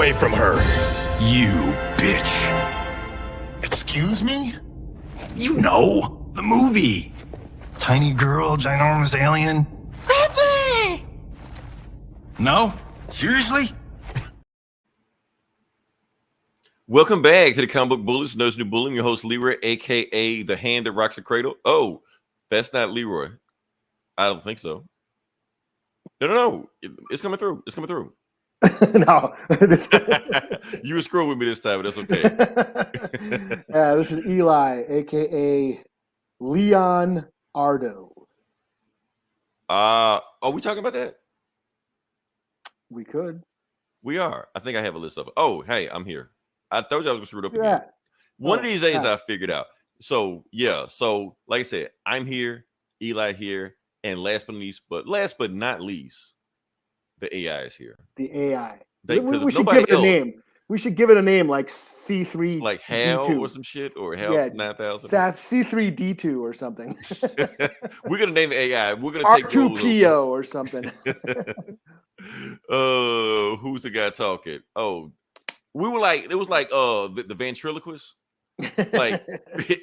away from her. You bitch. Excuse me? You know, the movie. Tiny girl, ginormous alien. Ripley! No? Seriously? Welcome back to the Comic Book Bullies. Notice New Bully. I'm your host, Leroy, a.k.a. the hand that rocks the cradle. Oh, that's not Leroy. I don't think so. No. It's coming through. It's coming through. No. You were screwing with me this time, but that's okay. Yeah, this is Eli, a.k.a. Leon Ardo. Are we talking about that? We could. We are. I think I have a list of it. Oh, hey, I'm here. I told you I was screwed up again. Yeah. One of these days I figured out. So, yeah. So, like I said, I'm here, Eli here, and last but not least, the AI is here. The AI. We should give it a name. We should give it a name like C3. Like Hal or some shit, or Hal 9000. C3D2 or something. We're going to name the AI. We're going to take R2PO or something. Who's the guy talking? Oh, we were like, it was like the ventriloquist. Like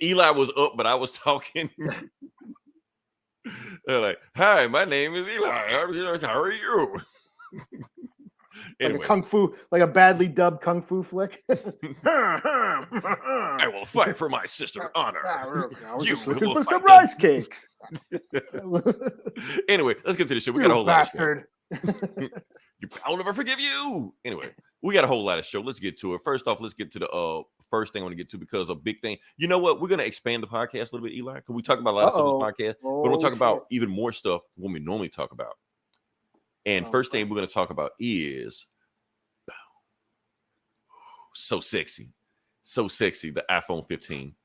Eli was up, but I was talking. They're like, hi, my name is Eli. How are you? Anyway. Like a badly dubbed kung fu flick. I will fight for my sister honor. I was just looking for some rice cakes. Anyway, let's get to the show. We got a whole bastard. I'll never forgive you. Anyway, we got a whole lot of show. Let's get to it. First off, let's get to the first thing I want to get to, because a big thing. You know what? We're going to expand the podcast a little bit, Eli, because we talk about a lot of stuff on the podcast, but we'll talk about even more stuff when we normally talk about. And first thing we're going to talk about is so sexy, the iPhone 15.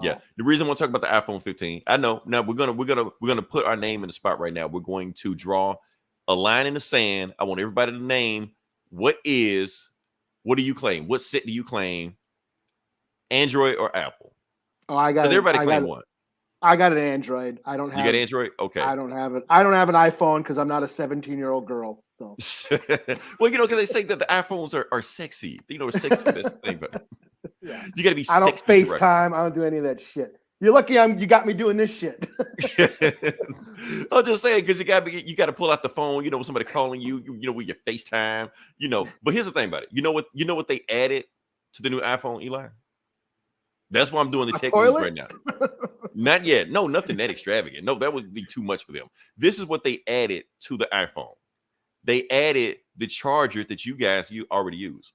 Yeah, the reason I want to talk about the iPhone 15, I know. Now we're gonna put our name in the spot right now. We're going to draw a line in the sand. I want everybody to name what do you claim? What set do you claim? Android or Apple? Oh, I got everybody claim one. I got an Android. I don't have. You got Android? Okay. I don't have it. I don't have an iPhone because I'm not a 17-year-old girl. So. Well, because they say that the iPhones are sexy. Sexy. That's the thing, but yeah. You got to be. I don't FaceTime. I don't do any of that shit. You're lucky you got me doing this shit. I'm just saying, because you got to pull out the phone. Somebody calling you. With your FaceTime. But here's the thing about it. You know what they added to the new iPhone, Eli? That's why I'm doing the tech news right now. Not yet. No, nothing that extravagant. No, that would be too much for them. This is what they added to the iPhone. They added the charger that you already use.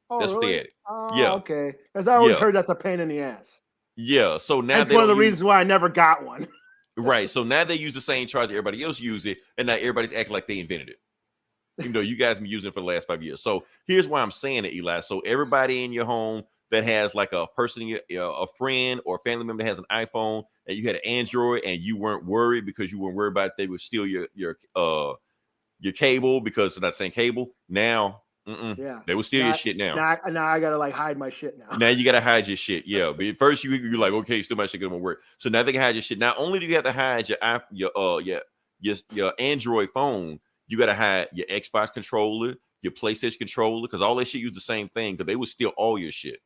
Oh, that's really? What they added. Yeah. Okay. Because I always heard that's a pain in the ass. Yeah. So now that's one of the reasons why I never got one. Right. So now they use the same charger everybody else uses it, and now everybody's acting like they invented it. Even though you guys have been using it for the last 5 years. So here's why I'm saying it, Eli. So everybody in your home that has like a person, a friend or a family member that has an iPhone, and you had an Android, and you weren't worried because you weren't worried about they would steal your cable, because they're not saying cable. Now, they will steal your shit now. Now I gotta hide my shit now. Now you gotta hide your shit. Yeah, but at first you're like, okay, still my shit gonna work. So now they can hide your shit. Not only do you have to hide your Android phone, you gotta hide your Xbox controller, your PlayStation controller, because all that shit use the same thing, because they would steal all your shit.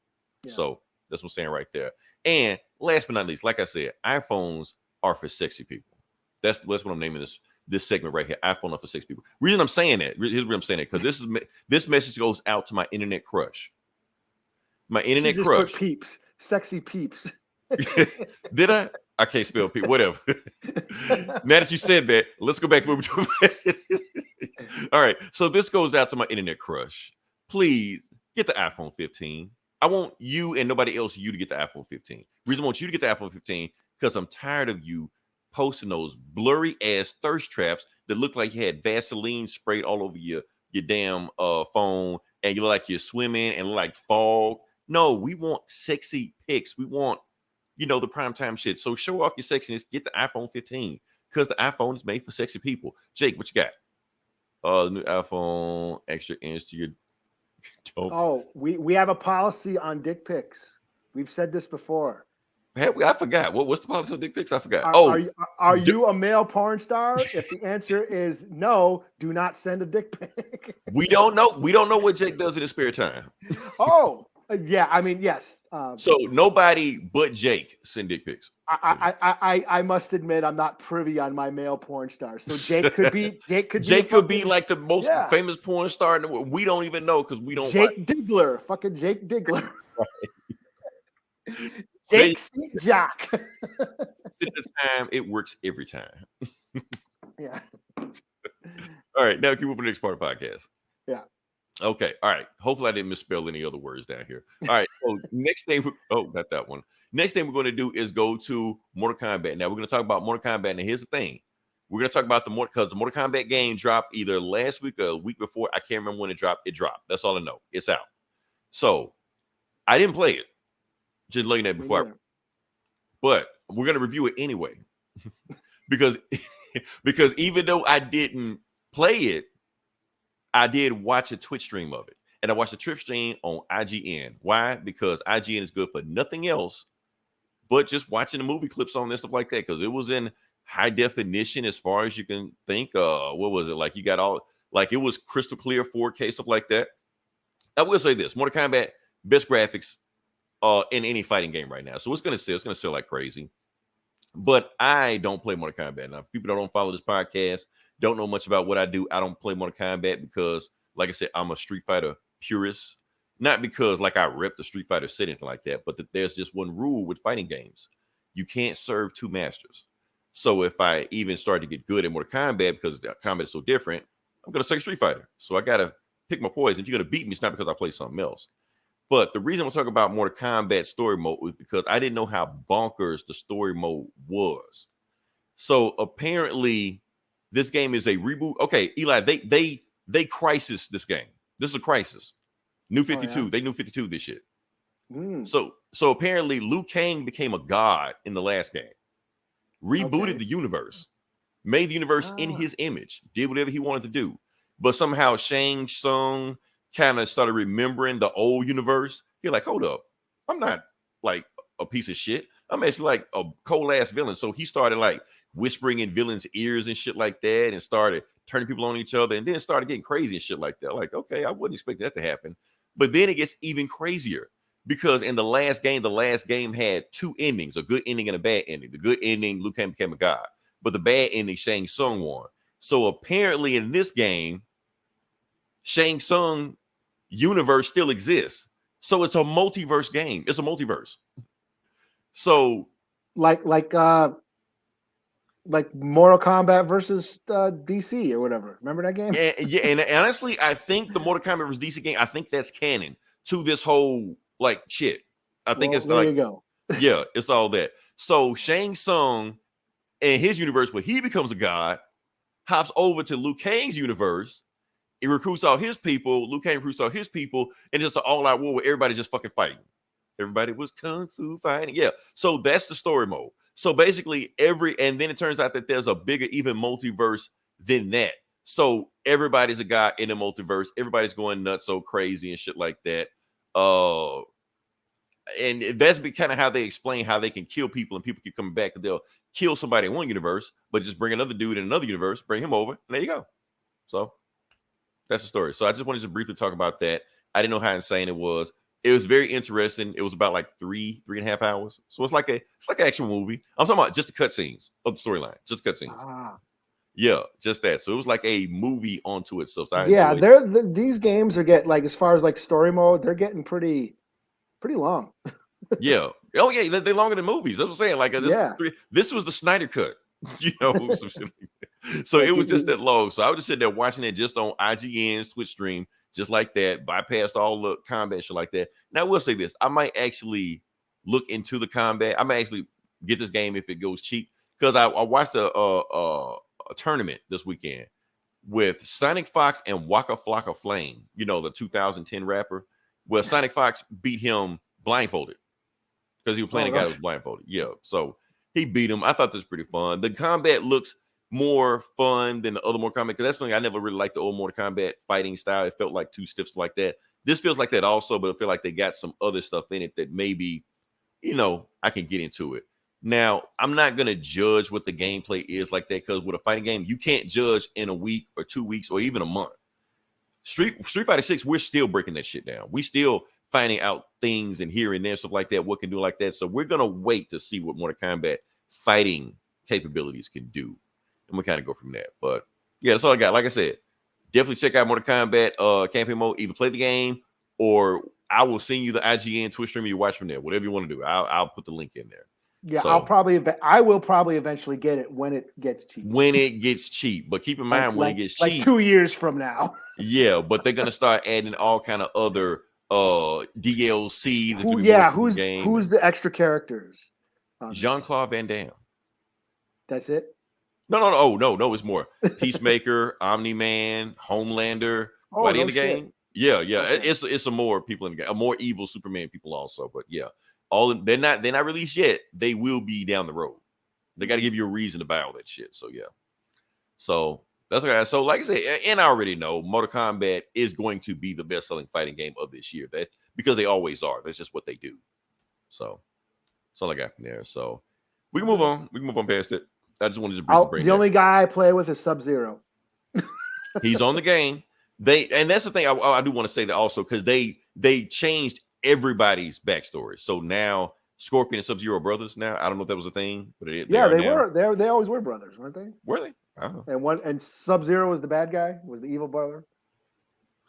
Yeah. So that's what I'm saying right there. And last but not least, like I said, iPhones are for sexy people. That's what I'm naming this segment right here. iPhone are for sexy people. Reason I'm saying that, here's what I'm saying it, because this message goes out to my internet crush. My internet crush. Put peeps, sexy peeps. Did I? I can't spell peep. Whatever. Now that you said that, let's go back to what we're doing. All right. So this goes out to my internet crush. Please get the iPhone 15. I want you and nobody else to get the iPhone 15. Reason I want you to get the iPhone 15 because I'm tired of you posting those blurry ass thirst traps that look like you had Vaseline sprayed all over your damn phone, and you look like you're swimming and look like fog. No, we want sexy pics. We want, the primetime shit. So show off your sexiness. Get the iPhone 15 because the iPhone is made for sexy people. Jake, what you got? The new iPhone extra inch to your. Oh, we have a policy on dick pics. We've said this before. I forgot. What's the policy on dick pics? I forgot. Are you a male porn star? If the answer is no, do not send a dick pic. We don't know. We don't know what Jake does in his spare time. Oh, yeah. I mean, yes. So nobody but Jake send dick pics. I must admit I'm not privy on my male porn stars. So Jake could be like the most famous porn star in the world. We don't even know because we don't. Jake Diggler, fucking Jake Diggler. Jake Jock. At the time, it works every time. Yeah. All right, now keep moving to the next part of the podcast. Yeah. Okay. All right. Hopefully, I didn't misspell any other words down here. All right. So next thing, not that one. Next thing we're going to do is go to Mortal Kombat. Now we're going to talk about Mortal Kombat. And here's the thing: we're going to talk about the Mortal Kombat game dropped either last week or a week before. I can't remember when it dropped. It dropped. That's all I know. It's out. So I didn't play it. Just looking at it before, but we're going to review it anyway because even though I didn't play it, I did watch a Twitch stream of it, and I watched a Twitch stream on IGN. Why? Because IGN is good for nothing else but just watching the movie clips on this stuff like that. Because it was in high definition as far as you can think. What was it like? You got all like it was crystal clear 4K stuff like that. I will say this: Mortal Kombat best graphics in any fighting game right now. So it's gonna sell like crazy. But I don't play Mortal Kombat. Now, if people that don't follow this podcast, don't know much about what I do, I don't play Mortal Kombat because, like I said, I'm a Street Fighter purist. Not because like I rep the Street Fighter set anything like that, but that there's just one rule with fighting games. You can't serve two masters. So if I even start to get good at Mortal Kombat because the combat is so different, I'm gonna say Street Fighter. So I gotta pick my poison. If you're gonna beat me, it's not because I play something else. But the reason we're talking about Mortal Kombat story mode was because I didn't know how bonkers the story mode was. So apparently, this game is a reboot. Okay, Eli, they crisis this game. This is a crisis. New 52. Oh, yeah. They knew 52 this shit. So apparently, Liu Kang became a god in the last game. Rebooted the universe, made the universe in his image, did whatever he wanted to do. But somehow Shang Tsung kind of started remembering the old universe. He's like, hold up, I'm not like a piece of shit. I'm actually like a cold ass villain. So he started like whispering in villains' ears and shit like that, and started turning people on each other, and then started getting crazy and shit like that. Like, okay, I wouldn't expect that to happen. But then it gets even crazier because in the last game had two endings, a good ending and a bad ending. The good ending, Liu Kang became a god, but the bad ending, Shang Tsung won. So apparently in this game, Shang Tsung universe still exists. So it's a multiverse game. It's a multiverse. So like Mortal Kombat versus DC or whatever. Remember that game? Yeah, and honestly, I think the Mortal Kombat versus DC game, I think that's canon to this whole like shit. I think it's there like, you go. Yeah, it's all that. So Shang Tsung and his universe, where he becomes a god, hops over to Liu Kang's universe. He recruits all his people. Liu Kang recruits all his people, and just an all-out war where everybody just fucking fighting. Everybody was kung fu fighting. Yeah. So that's the story mode. So basically and then it turns out that there's a bigger, even multiverse than that. So everybody's a guy in the multiverse. Everybody's going nuts, so crazy and shit like that. And that's kind of how they explain how they can kill people and people keep coming back. They'll kill somebody in one universe, but just bring another dude in another universe, bring him over, and there you go. So that's the story. So I just wanted to briefly talk about that. I didn't know how insane it was. It was very interesting. It was about like 3.5 hours. So it's like an action movie. I'm talking about just the cutscenes of the storyline, just cutscenes. Yeah, just that. So it was like a movie onto itself. So these games are getting like, as far as like story mode, they're getting pretty long. Yeah. Oh yeah, they're longer than movies. That's what I'm saying. Like this was the Snyder cut. You know, some shit like that. So it was just that long. So I was just sitting there watching it just on IGN's Twitch stream. Just like that, bypassed all the combat shit like that. Now, I will say this. I might actually look into the combat. I might actually get this game if it goes cheap. Because I watched a tournament this weekend with Sonic Fox and Waka Flocka Flame, you know, the 2010 rapper, where Sonic Fox beat him blindfolded. Because he was playing a guy that was blindfolded. Yeah, so he beat him. I thought this was pretty fun. The combat looks more fun than the other Mortal Kombat, because that's something I never really liked the old Mortal Kombat fighting style. It felt like too stiff like that. This feels like that also, but I feel like they got some other stuff in it that maybe I can get into it. Now, I'm not going to judge what the gameplay is like that, because with a fighting game, you can't judge in a week or 2 weeks or even a month. Street Fighter 6, we're still breaking that shit down. We still finding out things and here and there, stuff like that, what can do like that. So we're going to wait to see what Mortal Kombat fighting capabilities can do. And we kind of go from there. But yeah, that's all I got. Like I said, definitely check out Mortal Kombat campaign mode. Either play the game, or I will send you the IGN Twitch stream you watch from there. Whatever you want to do, I'll put the link in there. Yeah, so, I will probably eventually get it when it gets cheap. When it gets cheap, but keep in mind when it gets cheap, like 2 years from now. Yeah, but they're gonna start adding all kind of other DLC. Who's the extra characters? Jean-Claude Van Damme. That's it. No, it's more. Peacemaker, Omni-Man, Homelander. Right in the game. Yeah. Okay. It's a more people in the game, a more evil Superman people also. But yeah, they're not released yet. They will be down the road. They got to give you a reason to buy all that shit. So yeah. So that's okay. So like I said, and I already know Mortal Kombat is going to be the best-selling fighting game of this year. That's because they always are. That's just what they do. So that's all I got from there. So we can move on. We can move on past it. I just wanted to briefly bring the only guy I play with is Sub-Zero. He's on the game. And that's the thing I do want to say that also, because they changed everybody's backstory. So now Scorpion and Sub-Zero are brothers now. I don't know if that was a thing, but they were. They always were brothers, weren't they? Were they? I don't know. And Sub-Zero was the bad guy, was the evil brother.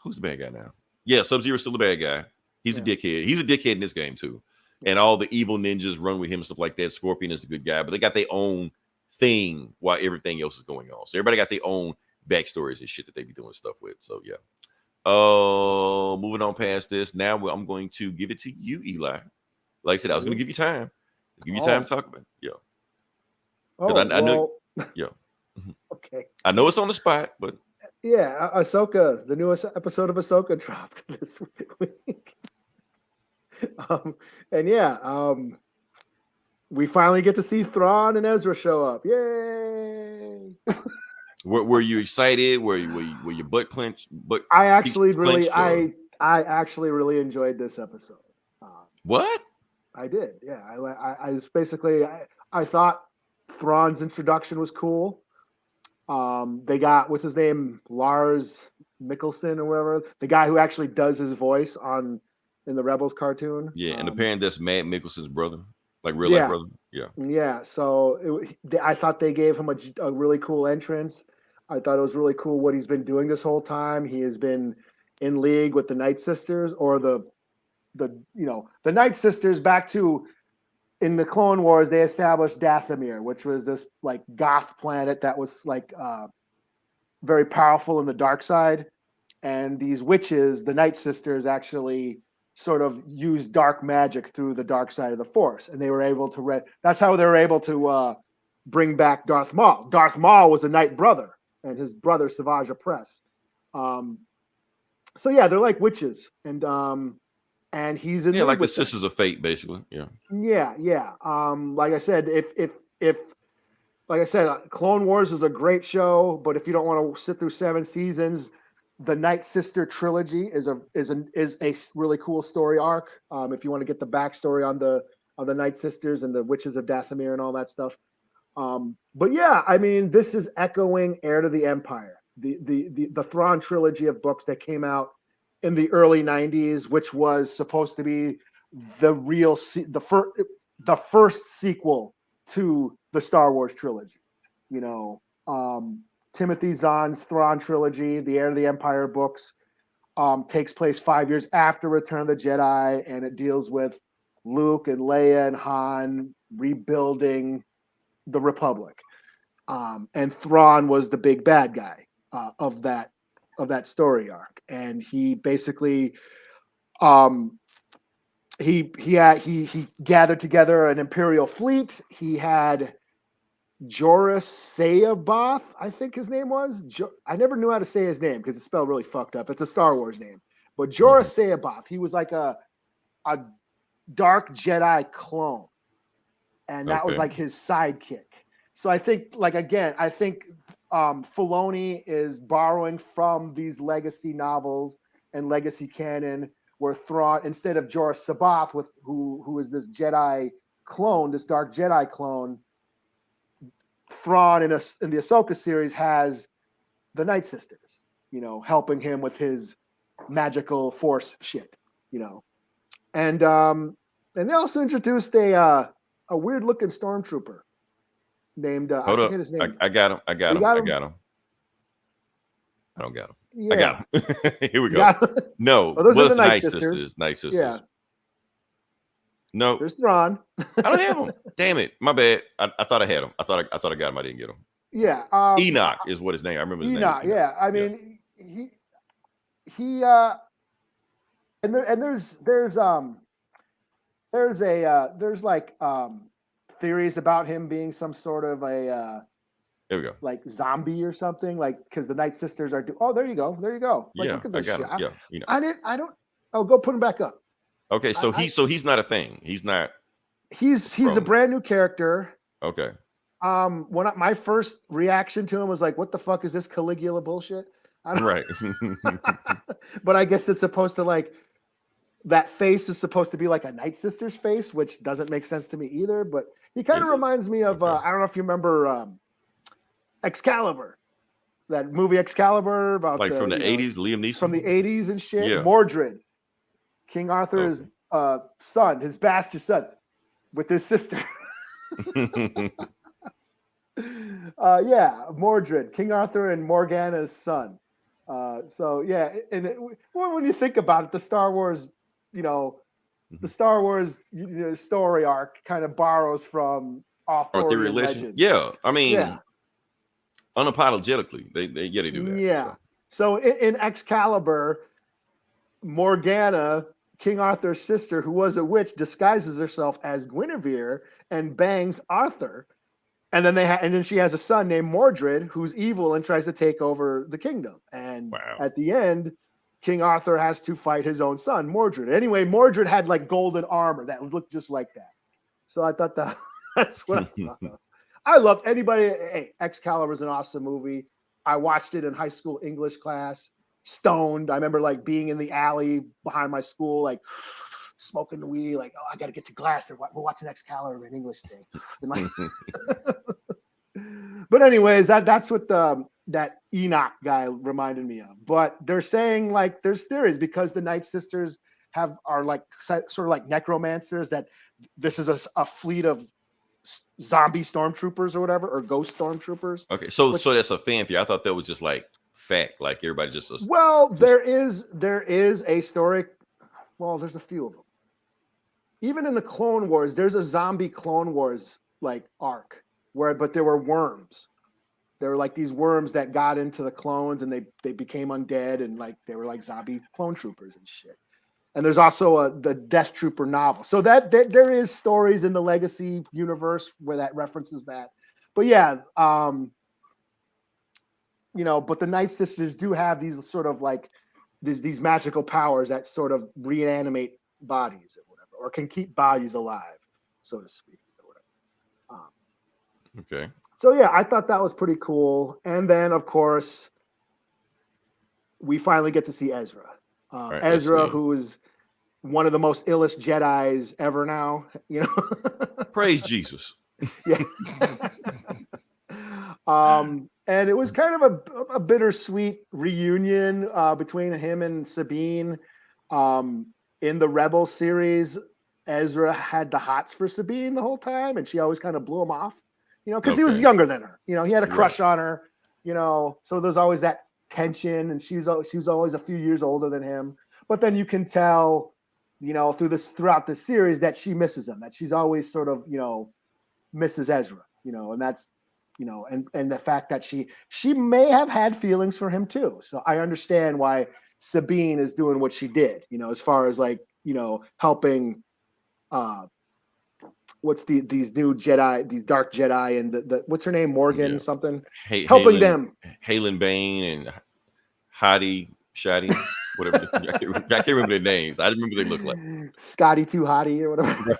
Who's the bad guy now? Yeah, Sub-Zero's still the bad guy. He's a dickhead. He's a dickhead in this game too. And all the evil ninjas run with him and stuff like that. Scorpion is the good guy, but they got their own thing while everything else is going on. So everybody got their own backstories and shit that they be doing stuff with. So yeah. Moving on past this. Now I'm going to give it to you, Eli. Like I said, I was going to give you time. Give you time to talk about it. Yeah. I know. Yeah. Okay. I know it's on the spot, but yeah, Ahsoka, the newest episode of Ahsoka dropped this week. We finally get to see Thrawn and Ezra show up. Yay! Were you excited? Were you butt clenched? I actually really enjoyed this episode. What? I did. Yeah, I was basically I thought Thrawn's introduction was cool. They got, what's his name, Lars Mikkelsen or whatever, the guy who actually does his voice in the Rebels cartoon. Yeah, and apparently that's Matt Mikkelsen's brother, like real life brother. Yeah. Yeah. So I thought they gave him a really cool entrance. I thought it was really cool what he's been doing this whole time. He has been in league with the Night Sisters, or the Night Sisters back to. In the Clone Wars, they established Dathomir, which was this like goth planet that was like very powerful in the dark side. And these witches, the Night Sisters, actually sort of used dark magic through the dark side of the Force. And they were able to that's how they were able to bring back Darth Maul. Darth Maul was a Night brother, and his brother Savage Opress. So yeah, they're like witches. And he's in like the Sisters of Fate, basically. Yeah. Like I said, Clone Wars is a great show, but if you don't want to sit through 7 seasons, the Night Sister trilogy is a really cool story arc. If you want to get the backstory on the Night Sisters and the Witches of Dathomir and all that stuff. But yeah, I mean, this is echoing Heir to the Empire, the Thrawn trilogy of books that came out in the early 90s, which was supposed to be the first sequel to the Star Wars trilogy. Timothy Zahn's Thrawn trilogy, the Heir to the Empire books, takes place 5 years after Return of the Jedi, and it deals with Luke and Leia and Han rebuilding the Republic. And Thrawn was the big bad guy of that story arc. And he basically he gathered together an Imperial fleet. He had Joruus C'baoth, I think his name was. I never knew how to say his name because it's spelled really fucked up. It's a Star Wars name. But Joruus C'baoth, he was like a dark Jedi clone. And that was like his sidekick. So I think, Filoni is borrowing from these legacy novels and legacy canon where Thrawn, instead of Jorah Sabath, who is this Jedi clone, this dark Jedi clone, Thrawn in the Ahsoka series has the Night Sisters, helping him with his magical force shit, and they also introduced a weird looking stormtrooper named Hold I up, forget his name. I got him. I don't got him. Yeah. I got him. Here we go. No, those are the Night Night Sisters. Night Sisters. Yeah. No, There's Thrawn. I don't have him. Damn it, my bad. I thought I had him. I thought I got him. I didn't get him. Yeah, Enoch is what his name. I remember his Enoch. name. Yeah, I mean he there's like theories about him being some sort of a there we go, like zombie or something, like because the Night Sisters are oh there you go like, yeah, look at this I got shit. him. Yeah, I don't go put him back up. Okay, so he's not a thing. He's not. He's a brand new character. Okay. My first reaction to him was like, what the fuck is this Caligula bullshit? Right. But I guess it's supposed to like that face is supposed to be like a Night Sister's face, which doesn't make sense to me either. But he kind of reminds me of I don't know if you remember Excalibur, that movie Excalibur about like from the 80s, Liam Neeson from the 80s and shit. Yeah. Mordred, King Arthur's son, his bastard son, with his sister. Mordred, King Arthur and Morgana's son. So yeah, and when you think about it, the Star Wars, story arc kind of borrows from Arthurian legend. Yeah, I mean, unapologetically, they do that. Yeah. So in Excalibur, Morgana, King Arthur's sister, who was a witch, disguises herself as Guinevere and bangs Arthur. And then then she has a son named Mordred, who's evil and tries to take over the kingdom. And at the end, King Arthur has to fight his own son, Mordred. Anyway, Mordred had like golden armor that looked just like that. So I thought that's what I thought of. I love anybody. Hey, Excalibur is an awesome movie. I watched it in high school English class, stoned. I remember like being in the alley behind my school, like smoking the weed, like, oh, I got to get to Glasser. We're watching Excalibur in English today. Like, but anyways, that's what that Enoch guy reminded me of. But they're saying like there's theories because the Night Sisters are like sort of like necromancers, that this is a fleet of zombie stormtroopers or whatever, or ghost stormtroopers. Okay, so that's a fan theory. I thought that was just like fact, like everybody just. Well, there is a story. Well, there's a few of them. Even in the Clone Wars, there's a zombie Clone Wars like arc but there were worms. There were like these worms that got into the clones and they became undead and like they were like zombie clone troopers and shit. And there's also the Death Trooper novel. So that there is stories in the Legacy universe where that references that. But yeah, but the Night Sisters do have these sort of like these magical powers that sort of reanimate bodies or whatever, or can keep bodies alive, so to speak, or whatever. Okay. So yeah, I thought that was pretty cool. And then of course, we finally get to see Ezra. Right, Ezra, who is one of the most illest Jedis ever now, Praise Jesus. Yeah. And it was kind of a bittersweet reunion between him and Sabine. In the Rebel series, Ezra had the hots for Sabine the whole time, and she always kind of blew him off, because he was younger than her. He had a crush on her, so there's always that tension, and she was always a few years older than him. But then you can tell, throughout the series that she misses him, that she's always sort of, misses Ezra, and that's, and the fact that she may have had feelings for him too. So I understand why Sabine is doing what she did, as far as like, helping, these new Jedi, these dark Jedi, and the what's her name, Morgan something, helping them, Halen Bane and Shadi, whatever. I can't remember their names. I remember they look like Scotty Too Hottie or whatever.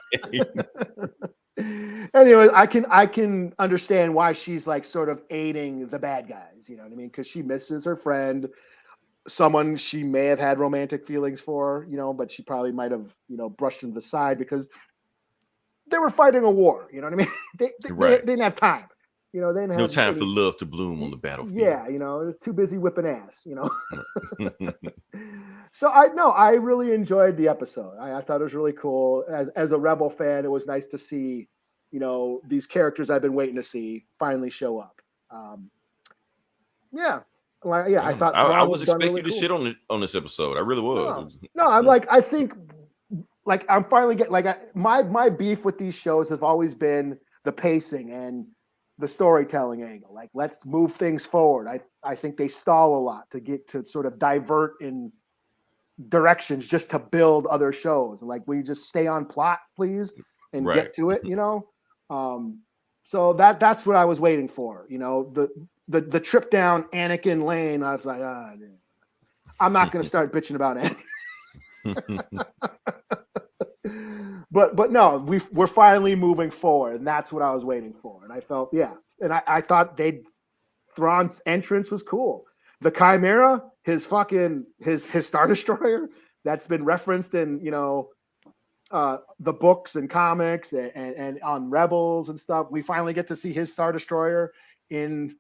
Anyway, I can understand why she's like sort of aiding the bad guys. You know what I mean? Because she misses her friend. someone she may have had romantic feelings for, but she probably might have, brushed him to the side because they were fighting a war. You know what I mean? They didn't have time. They didn't have no time for love to bloom on the battlefield. Yeah, they're too busy whipping ass. So I really enjoyed the episode. I thought it was really cool. As a Rebel fan, it was nice to see, these characters I've been waiting to see finally show up. I thought I was expecting really you to cool. shit on this episode. I really was. No, I'm like, I think, like, I'm finally getting, like, my beef with these shows have always been the pacing and the storytelling angle. Like, let's move things forward. I think they stall a lot to get to sort of divert in directions just to build other shows. Like, we just stay on plot, please, and get to it, So that's what I was waiting for. The trip down Anakin Lane, I was like, I'm not going to start bitching about Anakin. But no, we're finally moving forward, and that's what I was waiting for. And I felt, and I thought Thrawn's entrance was cool. The Chimera, his Star Destroyer, that's been referenced in the books and comics and on Rebels and stuff. We finally get to see his Star Destroyer in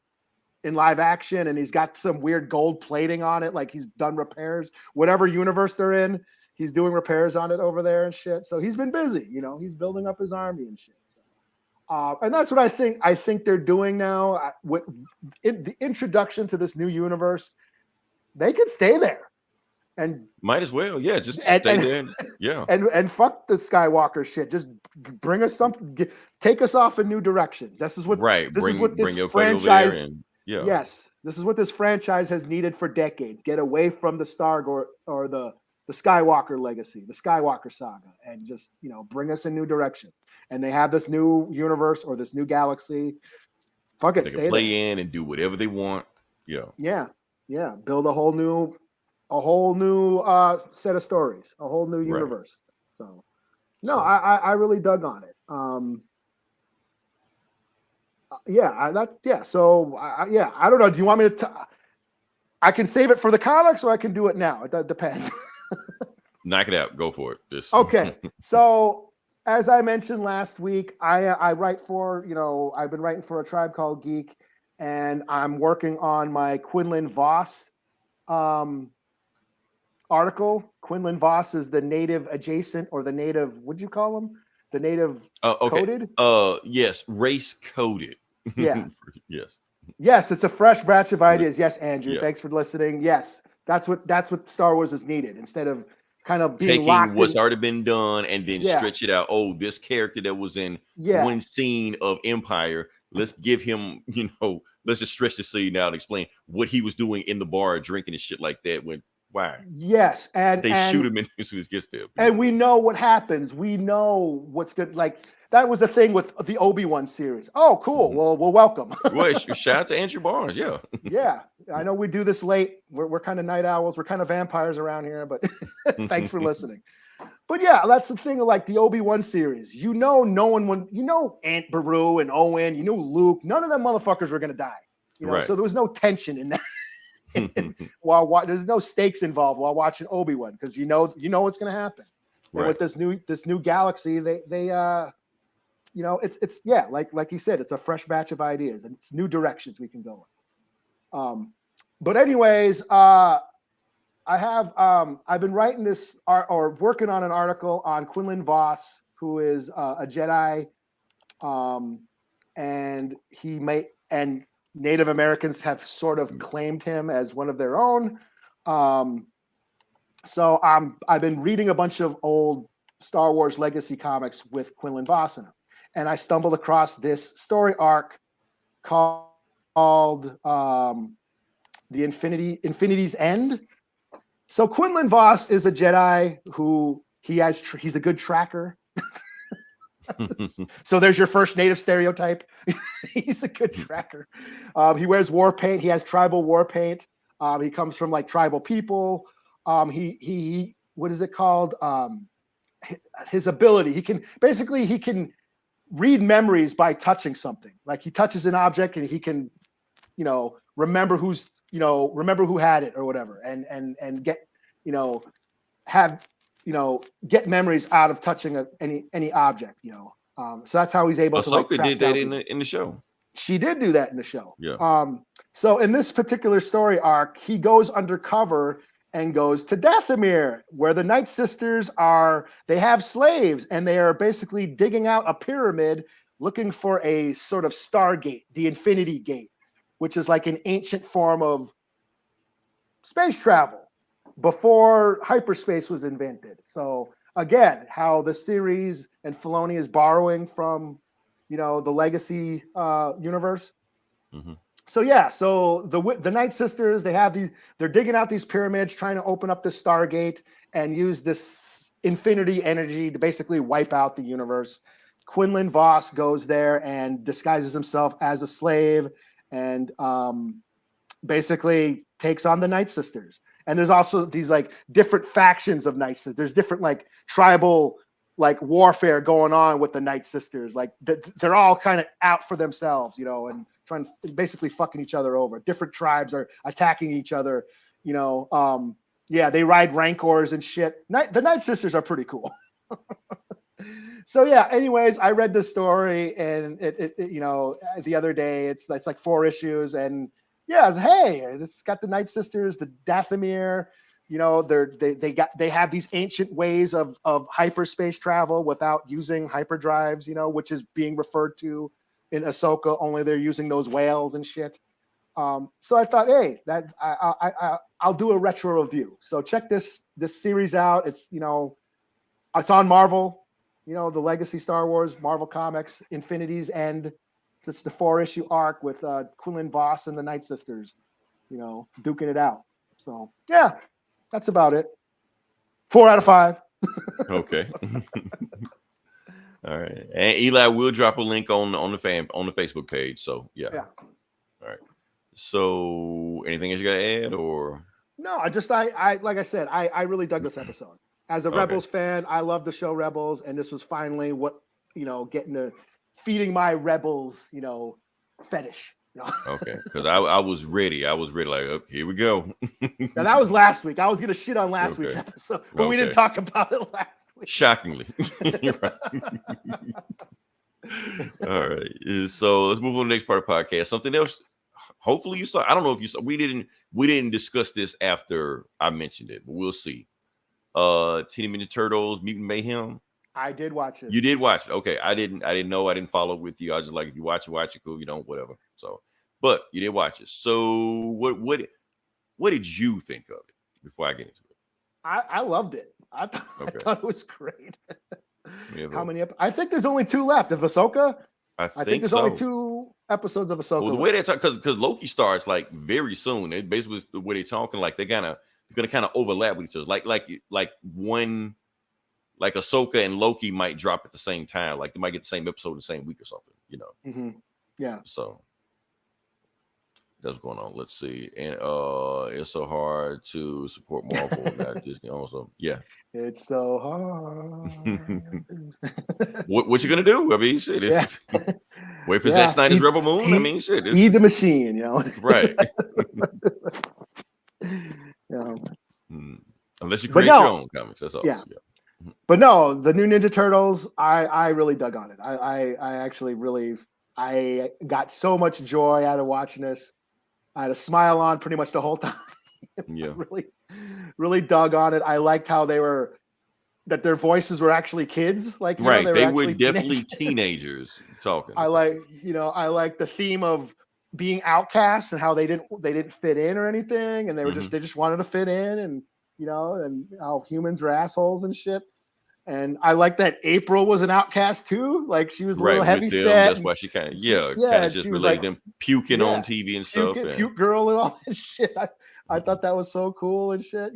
live action, and he's got some weird gold plating on it, like he's done repairs. Whatever universe they're in, he's doing repairs on it over there and shit. So he's been busy, he's building up his army and shit. So, and that's what I think they're doing now. With the introduction to this new universe, they can stay there. And might as well, just stay there. And fuck the Skywalker shit. Just bring us something. Take us off in new directions. This is what this franchise. Yes, this is what this franchise has needed for decades. Get away from the or the Skywalker legacy, the Skywalker saga, and just bring us in new directions. And they have this new universe or this new galaxy. Fuck it, they can play in and do whatever they want. Yeah. Build a whole new set of stories, a whole new universe. So, no, I really dug on it. So I don't know. Do you want me to? I can save it for the comics, or I can do it now. It depends. Knock it out. Go for it. Okay. So as I mentioned last week, I write for I've been writing for A Tribe Called Geek, and I'm working on my Quinlan Voss article. Quinlan Voss is the native adjacent, or the native. What'd you call him? The native coded. Yes, race coded. Yeah. Yes. Yes, it's a fresh batch of ideas. Yes, Andrew. Thanks for listening. Yes, that's what Star Wars is needed, instead of kind of being taking what's already been done and then stretch it out. Oh, this character that was in one scene of Empire, let's give him, let's just stretch the scene out and explain what he was doing in the bar drinking and shit like that. Why? Yes, and they shoot him as soon as he gets there. And we know what happens. We know what's good. Like, that was the thing with the Obi-Wan series. Oh, cool. Well, welcome. Well, shout out to Andrew Barnes. Yeah. Yeah. I know we do this late. We're kind of night owls. We're kind of vampires around here, but thanks for listening. But yeah, that's the thing of like the Obi-Wan series. No one, Aunt Beru and Owen, Luke, none of them motherfuckers were going to die. So there was no tension in that. While there's no stakes involved while watching Obi-Wan, because you know what's going to happen. And with this new galaxy, they it's like you said, it's a fresh batch of ideas and it's new directions we can go in. But anyways, I've been writing this or working on an article on Quinlan Voss, who is a Jedi, and Native Americans have sort of claimed him as one of their own. So I've been reading a bunch of old Star Wars legacy comics with Quinlan Voss in them, and I stumbled across this story arc called The Infinity's End. So Quinlan Voss is a Jedi who he's a good tracker. So there's your first native stereotype. He's a good tracker. He wears war paint. He has tribal war paint. He comes from like tribal people. He what is it called? His ability. He can read memories by touching something. Like he touches an object and he can, remember who's remember who had it or whatever, and get, have, get memories out of touching any object, so that's how he's able to like Ahsoka did that down in the show. She did do that in the show. Yeah. So in this particular story arc, he goes undercover and goes to Dathomir, where the Night Sisters they have slaves, and they are basically digging out a pyramid looking for a sort of Stargate, the Infinity Gate, which is like an ancient form of space travel before hyperspace was invented. So again, how the series and Filoni is borrowing from, the Legacy universe. Mm-hmm. So yeah, so the Night Sisters, they're digging out these pyramids, trying to open up this Stargate and use this infinity energy to basically wipe out the universe. Quinlan Vos goes there and disguises himself as a slave and basically takes on the Night Sisters. And there's also these like different factions of Night Sisters. There's different like tribal like warfare going on with the Night Sisters. Like they're all kind of out for themselves, and trying to basically fucking each other over. Different tribes are attacking each other, yeah, they ride rancors and shit. The Night Sisters are pretty cool. So yeah, anyways, I read this story and it the other day, it's like 4 issues, and yeah, hey, it's got the Night Sisters, the Dathomir, they have these ancient ways of hyperspace travel without using hyperdrives, which is being referred to in Ahsoka, only they're using those whales and shit. So I thought, hey, that I'll do a retro review. So check this series out. It's it's on Marvel, the Legacy Star Wars, Marvel Comics, Infinity's End. It's the 4-issue arc with Quinlan Vos and the Night Sisters, duking it out. So yeah, that's about it. 4 out of 5. Okay. All right, and Eli will drop a link on the Facebook page. So yeah. All right. So anything else you got to add, or no? I like I said, I really dug this episode. As a Rebels fan, I love the show Rebels, and this was finally what getting to feeding my Rebels fetish. Okay, because I was ready. I was ready. Like, oh, here we go. Now that was last week. I was gonna shit on last week's episode, but we didn't talk about it last week. Shockingly. You're right. All right. So let's move on to the next part of the podcast. Something else. Hopefully you saw. I don't know if you saw. We didn't discuss this after I mentioned it, but we'll see. Teenage Mutant Turtles, Mutant Mayhem. I did watch it. You did watch it. Okay. I didn't know. I didn't follow with you. I was just like, if you watch it, cool. You don't, whatever. So, but you did watch it. So what did you think of it before I get into it? I loved it. I thought it was great. How many? I think there's only 2 left of Ahsoka. I think there's only 2 episodes of Ahsoka. Well, the way they talk, because Loki starts like very soon. It basically the way they're talking, like they're gonna kind of overlap with each other. Like one. Like Ahsoka and Loki might drop at the same time. Like they might get the same episode the same week or something, Mm-hmm. Yeah. So that's going on. Let's see. And it's so hard to support Marvel, not Disney. Also, yeah. It's so hard. what you gonna do? I mean, shit. Wait for Zack Snyder's Rebel Moon. I mean, shit. Feed the machine, Right. Unless you create your own comics, that's all. Yeah. But no, the new Ninja Turtles, I really dug on it. I actually really, I got so much joy out of watching this. I had a smile on pretty much the whole time. Yeah. really dug on it. I liked how that their voices were actually kids. Like, right. They were definitely teenagers talking. I like the theme of being outcasts and how they didn't fit in or anything. And they were they just wanted to fit in, and and how humans are assholes and shit. And I like that April was an outcast too. Like she was a little heavy set. That's why she kind of just related them puking on TV and stuff. Puke girl and all that shit. I thought that was so cool and shit.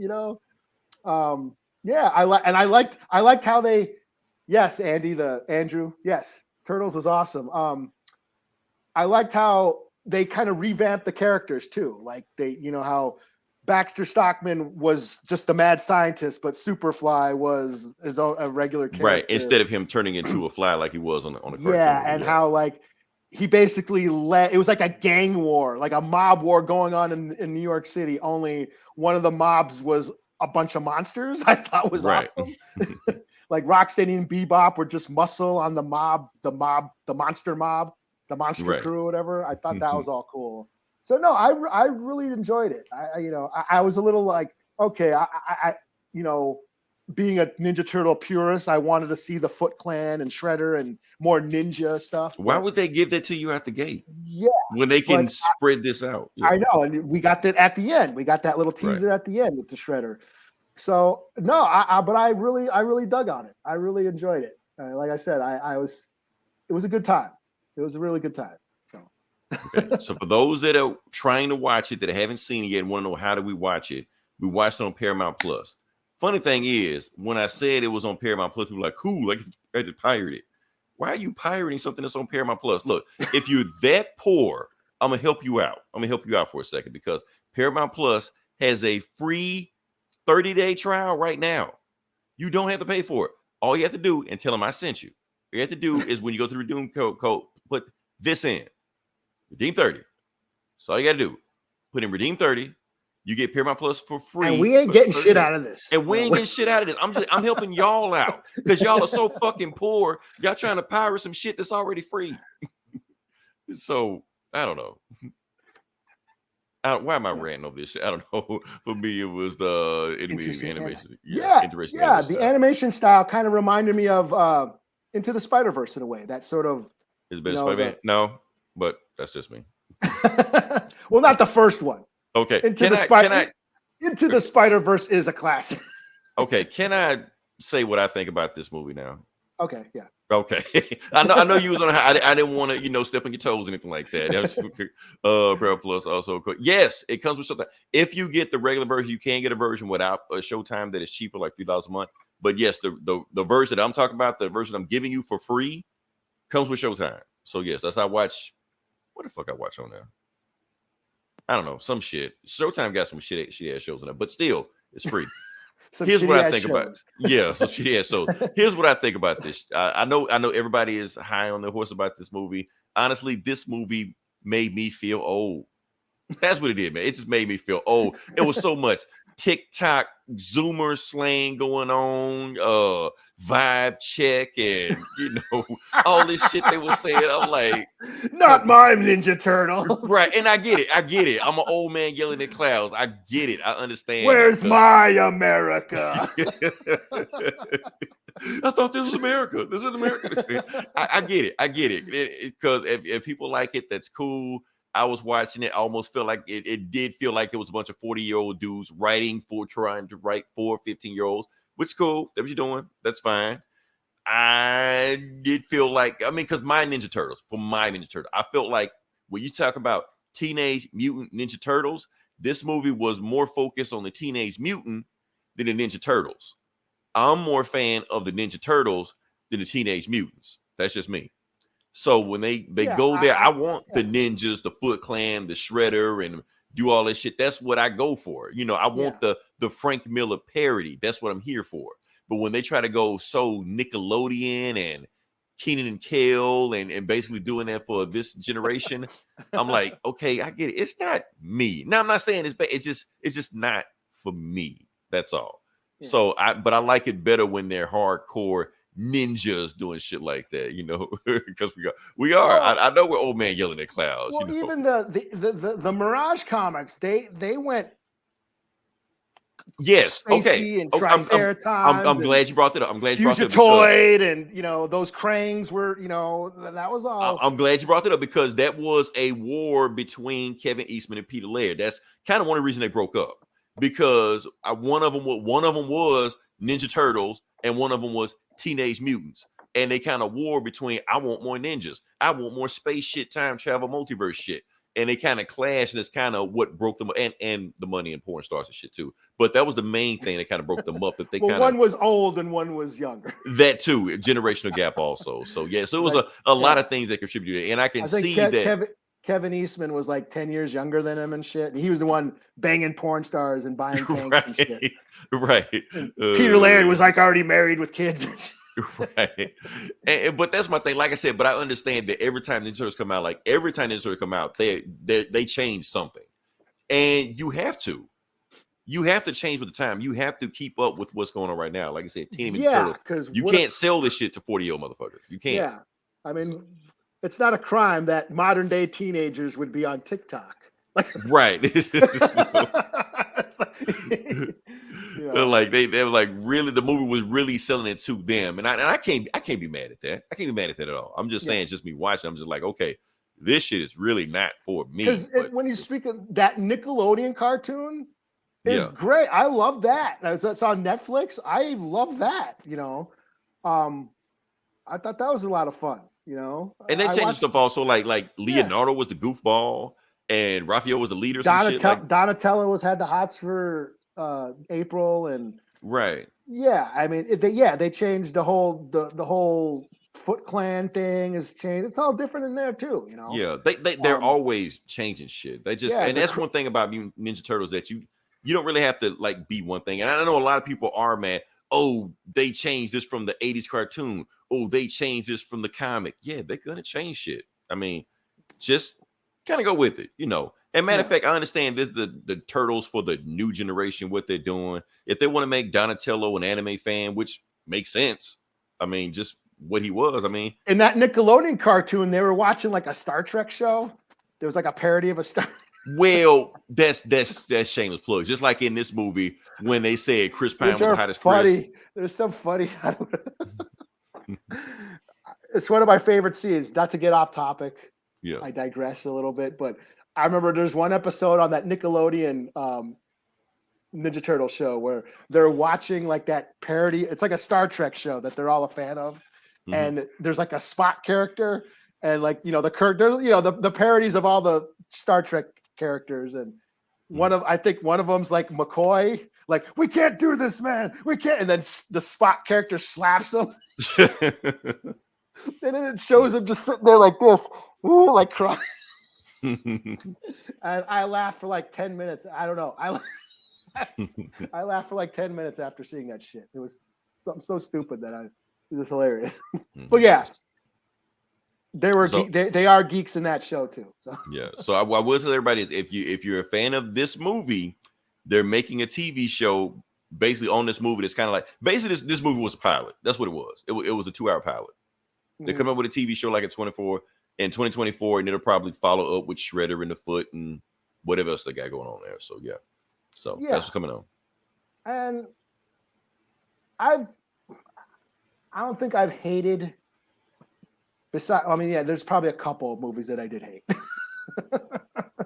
I liked how they. Yes, Andrew. Yes, Turtles was awesome. I liked how they kind of revamped the characters too. Like they, how Baxter Stockman was just the mad scientist, but Superfly was a regular character. Right. Instead of him turning into a fly like he was on the cartoon. Yeah, and how like he basically it was like a gang war, like a mob war going on in New York City. Only one of the mobs was a bunch of monsters. I thought was awesome. Like Rocksteady and Bebop were just muscle on the monster crew or whatever. I thought that was all cool. So no, I really enjoyed it. I was a little like, okay, I being a Ninja Turtle purist, I wanted to see the Foot Clan and Shredder and more ninja stuff. Why would they give that to you at the gate? Yeah, when they can spread this out. Yeah. I know, and we got that at the end. We got that little teaser at the end with the Shredder. So no, but I really dug on it. I really enjoyed it. Like I said, it was a good time. It was a really good time. So, okay. So for those that are trying to watch it that haven't seen it yet and want to know how do we watch it, we watched it on Paramount Plus. Funny thing is, when I said it was on Paramount Plus, people were like, cool, like I had to pirate it. Why are you pirating something that's on Paramount Plus? Look, if you're that poor, I'm gonna help you out. I'm gonna help you out for a second because Paramount Plus has a free 30-day trial right now. You don't have to pay for it. All you have to do, and tell them I sent you. All you have to do is when you go to the redeem code, put this in. Redeem 30. So all you got to do. Put in redeem 30. You get Paramount Plus for free. And we ain't getting shit out of this. And we ain't getting shit out of this. I'm helping y'all out because y'all are so fucking poor. Y'all trying to pirate some shit that's already free. So I don't know. Why am I ranting over this shit? I don't know. For me, it was the animation. The animation style kind of reminded me of Into the Spider-Verse in a way. That sort of. Is it better Spider-Man? No, but that's just me. Well, not the first one. Okay. Into the Spider-Verse is a classic. Okay. Can I say what I think about this movie now? Okay. Yeah. Okay. I know you was on. I didn't want to, step on your toes or anything like that. Paramount Plus also. Yes, it comes with something. If you get the regular version, you can get a version without a Showtime that is cheaper, like $3 a month. But yes, the version that I'm talking about, the version I'm giving you for free, comes with Showtime. So yes, that's how I watch. What the fuck I watch on there? I don't know, some shit. Showtime got some shit ass shows on it, but still, it's free. Here's what I think about. Yeah, so shit ass shows. Here's what I think about this. I know everybody is high on their horse about this movie. Honestly, this movie made me feel old. That's what it did, man. It just made me feel old. It was so much TikTok Zoomer slang going on, vibe check, and all this shit they were saying. I'm like, not my Ninja Turtles, right? And I get it. I'm an old man yelling at clouds. I get it. I understand. Where's my America? I thought this was America. This is America. I get it. Because if people like it, that's cool. I was watching it. I almost felt like it did feel like it was a bunch of 40-year-old dudes trying to write for 15-year-olds, which is cool. That's what you're doing. That's fine. I did feel like, because my Ninja Turtles, I felt like when you talk about Teenage Mutant Ninja Turtles, this movie was more focused on the Teenage Mutant than the Ninja Turtles. I'm more a fan of the Ninja Turtles than the Teenage Mutants. That's just me. So when they go there, I want the ninjas, the Foot Clan, the Shredder, and do all this shit. That's what I go for. I want the Frank Miller parody. That's what I'm here for. But when they try to go so Nickelodeon and Keenan and Kel and basically doing that for this generation, I'm like, okay, I get it. It's not me. Now I'm not saying it's bad. It's just not for me. That's all. Yeah. So but I like it better when they're hardcore ninjas doing shit like that, because we are. Well, I know we're old man yelling at clouds. Well, even the Mirage comics, they went. Yes. Okay. And Triceratops. I'm glad you brought that up. I'm glad you brought that up. Fugitoid and those Krangs were that was all. I'm glad you brought that up because that was a war between Kevin Eastman and Peter Laird. That's kind of one of the reasons they broke up because one of them was Ninja Turtles and one of them was Teenage Mutants, and they kind of war between I want more ninjas, I want more space shit, time travel, multiverse shit, and they kind of clash, and that's kind of what broke them, and the money and porn stars and shit too. But that was the main thing that kind of broke them up. That they one was old and one was younger. That too, generational gap also. So yeah, so it was a lot of things that contributed, and I can see that Kevin Eastman was like 10 years younger than him and shit. And he was the one banging porn stars and buying tanks and shit. Right. And Peter Laird was like already married with kids. Right. But that's my thing. Like I said, but I understand that every time Ninja Turtles come out, they change something. And you have to. You have to change with the time. You have to keep up with what's going on right now. Like I said, Teenage Mutant Turtles. Because you can't sell this shit to 40-year-old motherfuckers. You can't. Yeah. I mean, it's not a crime that modern day teenagers would be on TikTok. Right. You like they were like really the movie was really selling it to them. And I can't be mad at that. I can't be mad at that at all. I'm just saying, just me watching, I'm just like, okay, this shit is really not for me. Because when you speak of that Nickelodeon cartoon is great. I love that. That's on Netflix. I love that, you know. I thought that was a lot of fun, you know. And they changed stuff also, like Leonardo was the goofball and Raphael was the leader. Donatello had the hots for April and right. Yeah, I mean, they changed the whole Foot Clan thing has changed. It's all different in there too, you know. Yeah, they're always changing shit. They just and that's one thing about Ninja Turtles that you don't really have to like be one thing. And I know a lot of people are mad. Oh, they changed this from the 80s cartoon. Oh, they changed this from the comic. Yeah, they're gonna change shit. I mean, just kind of go with it, you know. And matter of fact, I understand this the Turtles for the new generation, what they're doing. If they want to make Donatello an anime fan, which makes sense. I mean, just what he was. I mean, in that Nickelodeon cartoon, they were watching like a Star Trek show. There was like a parody of a Star. Well, that's shameless plug. Just like in this movie when they said Chris Pine was the hottest Chris. There's some funny. It's one of my favorite scenes. Not to get off topic. Yeah, I digress a little bit, but I remember there's one episode on that Nickelodeon Ninja Turtle show where they're watching like that parody. It's like a Star Trek show that they're all a fan of, and there's like a Spot character, and like the parodies of all the Star Trek characters, and I think one of them's like McCoy, like we can't do this, man, we can't, and then the Spot character slaps him, and then it shows him just sitting there like this, like crying. And I laughed for like 10 minutes. I don't know. I laughed for like 10 minutes after seeing that shit. It was something so stupid that it was hilarious. But yeah, they are geeks in that show too. So. Yeah. So I will tell everybody is if you're a fan of this movie, they're making a TV show basically on this movie. That's kind of like basically this movie was a pilot. That's what it was. It was a 2-hour pilot. They come up with a TV show like in 2024, and it'll probably follow up with Shredder and the Foot and whatever else they got going on there. So yeah. So that's what's coming on. And I don't think I've hated. There's probably a couple of movies that I did hate.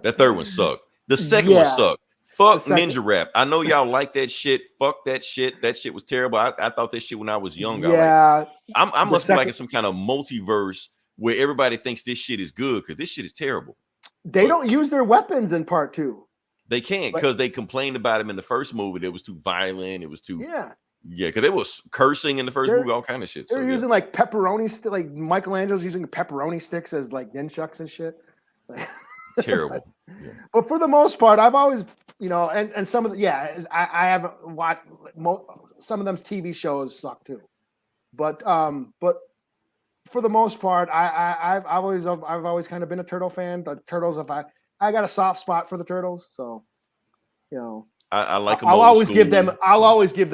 That third one sucked. The second one sucked. Fuck Ninja Rap. I know y'all like that shit. Fuck that shit. That shit was terrible. I thought that shit when I was young. Yeah. I must be like in some kind of multiverse where everybody thinks this shit is good because this shit is terrible. They don't use their weapons in part 2. They can't because they complained about him in the first movie. It was too violent. It was too because they was cursing in the first movie, all kind of shit. They're using like pepperoni like Michelangelo's using pepperoni sticks as like nunchucks and shit. Terrible. Yeah. But for the most part, I've always, and some of the I haven't watched some of them TV shows suck too. But for the most part, I've always kind of been a Turtle fan. The Turtles, I got a soft spot for the Turtles, so I like them. I'll always give them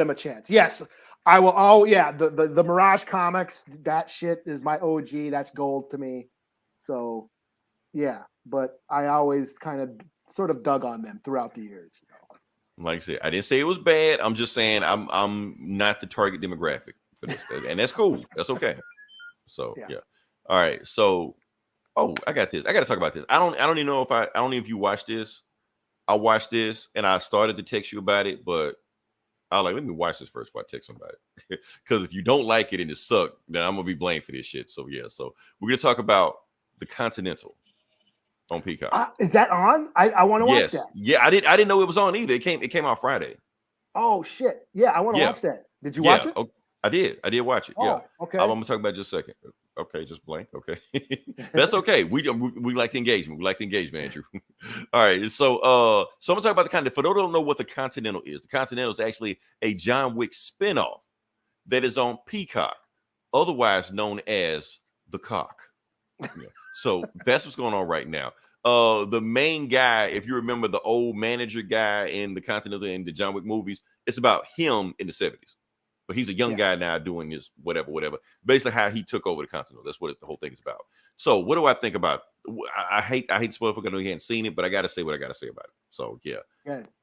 a chance. Yes, I will. Oh yeah, the Mirage comics, that shit is my OG. That's gold to me. So yeah, but I always kind of sort of dug on them throughout the years. Like I said, I didn't say it was bad. I'm just saying I'm not the target demographic for this, and that's cool. That's okay. So yeah. All right. So I got this. I got to talk about this. I don't even know if you watched this. I watched this and I started to text you about it, but I was like, let me watch this first before I text somebody. Because if you don't like it and it sucked, then I'm gonna be blamed for this shit. So yeah. So we're gonna talk about the Continental on Peacock. Is that on? I want to watch that. Yeah, I didn't know it was on either. It came out Friday. Oh shit. Yeah, I want to watch that. Did you watch it? Oh, I did watch it. Oh, okay. I'm gonna talk about it just a second. Okay, just blank. Okay, that's okay. We like the engagement. We like the engagement, Andrew. All right, so I'm gonna talk about the Continental. For those who don't know what the Continental is, the Continental is actually a John Wick spinoff that is on Peacock. otherwise known as the Cock. Yeah. So that's what's going on right now. The main guy, if you remember the old manager guy in the Continental and the John Wick movies, it's about him in the 70s. But he's a young guy now doing this, whatever. Basically, how he took over the Continental. That's what the whole thing is about. So, what do I think about? I hate spoil for because I hadn't seen it, but I got to say what I got to say about it. So, yeah.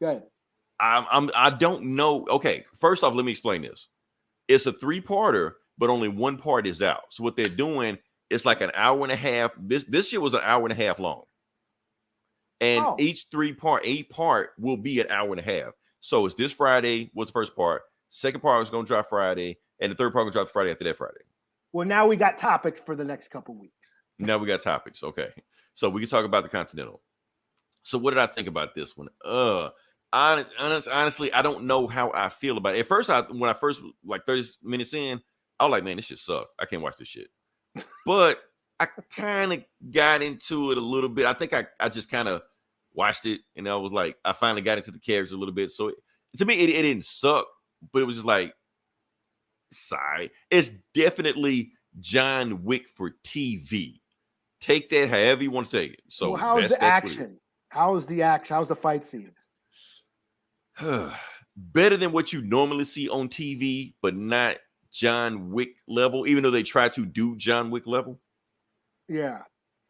Good. I don't know. Okay, first off, let me explain this. It's a 3-parter, but only one part is out. So, what they're doing, it's like an hour and a half. This shit was an hour and a half long, and each 8 part will be an hour and a half. So, it's this Friday was the first part. Second part was going to drop Friday, and the third part will drop Friday after that Friday. Well, now we got topics for the next couple weeks. Now we got topics. Okay. So we can talk about the Continental. So what did I think about this one? Honestly, I don't know how I feel about it. At first, when I first, like 30 minutes in, I was like, man, this shit sucks. I can't watch this shit. But I kind of got into it a little bit. I think I just kind of watched it, and I was like, I finally got into the characters a little bit. So to me, it didn't suck. But it was just like, sigh. It's definitely John Wick for TV. Take that however you want to take it. So well, how's the action? How's the action? How's the fight scenes? Better than what you normally see on TV, but not John Wick level, even though they try to do John Wick level. Yeah.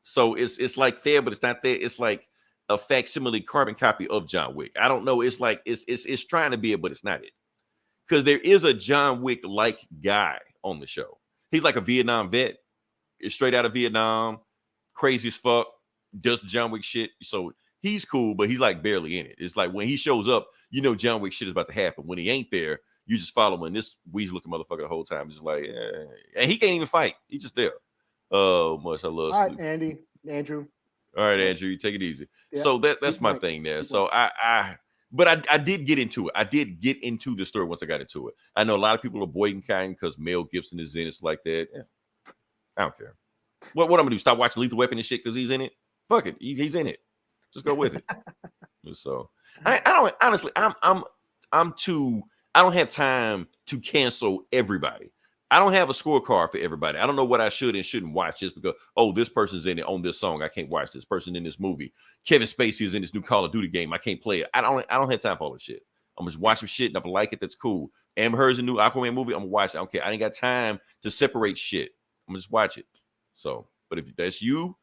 So it's like there, but it's not there. It's like a facsimile carbon copy of John Wick. I don't know. It's like it's trying to be it, but it's not it. Because there is a John Wick-like guy on the show. He's like a Vietnam vet. Is straight out of Vietnam. Crazy as fuck. Does John Wick shit. So he's cool, but he's like barely in it. It's like when he shows up, you know John Wick shit is about to happen. When he ain't there, you just follow him. And this weasel-looking motherfucker the whole time is like, and he can't even fight. He's just there. Oh, much I love All sleep. right, Andrew. All right, Andrew, you take it easy. Yeah. So that's my thing there. So But I did get into it. I did get into the story once I got into it. I know a lot of people are boycotting because Mel Gibson is in it, like that. Yeah. I don't care. What I'm gonna do? Stop watching Lethal Weapon and shit because he's in it? Fuck it, he's in it. Just go with it. So I don't honestly. I'm too. I don't have time to cancel everybody. I don't have a scorecard for everybody. I don't know what I should and shouldn't watch just because, this person's in it on this song. I can't watch this person in this movie. Kevin Spacey is in this new Call of Duty game. I can't play it. I don't have time for all this shit. I'm just watching shit, and if I like it, that's cool. Amber Heard's a new Aquaman movie. I'm gonna watch it. I don't care. I ain't got time to separate shit. I'm gonna just watch it. So, but if that's you,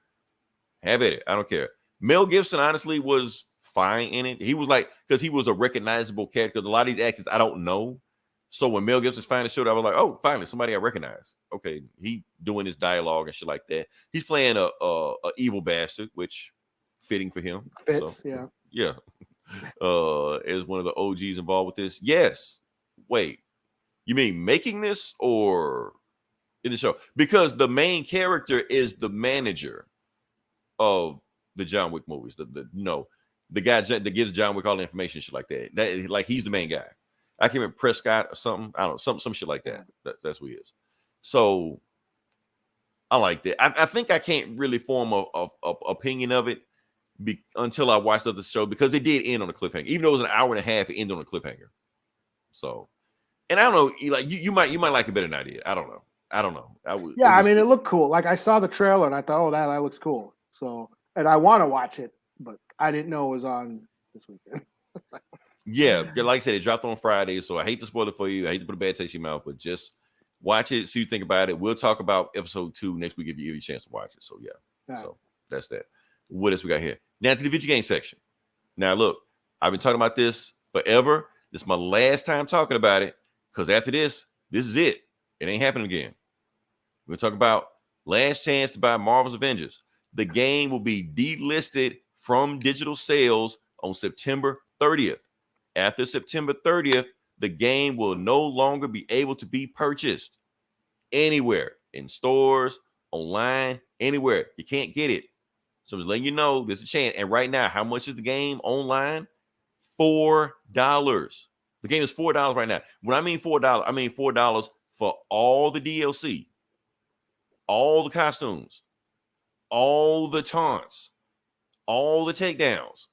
have at it. I don't care. Mel Gibson honestly was fine in it. He was like, because he was a recognizable character. A lot of these actors I don't know. So when Mel Gibson's finally showed up, I was like, oh, finally, somebody I recognize. Okay, he doing his dialogue and shit like that. He's playing a evil bastard, which fitting for him. Fits, so, yeah. Is one of the OGs involved with this? Yes. Wait, you mean making this or in the show? Because the main character is the manager of the John Wick movies. The guy that gives John Wick all the information, shit like that. Like he's the main guy. I can't remember Prescott or something. I don't know, some shit like that. That's who he is. So I like that. I think I can't really form a opinion of it until I watched the show because it did end on a cliffhanger. Even though it was an hour and a half, it ended on a cliffhanger. So, and I don't know, like you might like it better than I did. I don't know. I mean, it looked cool. Like I saw the trailer and I thought, that looks cool. So, and I want to watch it, but I didn't know it was on this weekend. Yeah, like I said, it dropped on Friday, so I hate to spoil it for you. I hate to put a bad taste in your mouth, but just watch it, see what you think about it. We'll talk about episode 2 next week if you give you a chance to watch it. So, yeah. So, that's that. What else we got here? Now to the Vidja Game section. Now, look, I've been talking about this forever. This is my last time talking about it because after this is it. It ain't happening again. We're going to talk about last chance to buy Marvel's Avengers. The game will be delisted from digital sales on September 30th. After September 30th, the game will no longer be able to be purchased anywhere, in stores, online, anywhere. You can't get it. So I'm just letting you know there's a chance. And right now, how much is the game online? $4. The game is $4 right now. When I mean $4, I mean $4 for all the DLC, all the costumes, all the taunts, all the takedowns,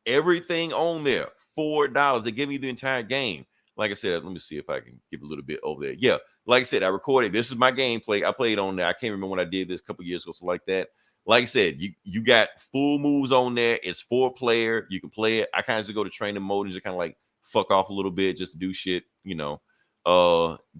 everything on there. $4. They give you the entire game. Like I said, let me see if I can give a little bit over there. Yeah, like I said, I recorded. This is my gameplay. I played on there. I can't remember when I did this a couple years ago, so like that. Like I said, you got full moves on there. It's 4-player. You can play it. I kind of just go to training mode and just kind of like fuck off a little bit just to do shit, you know.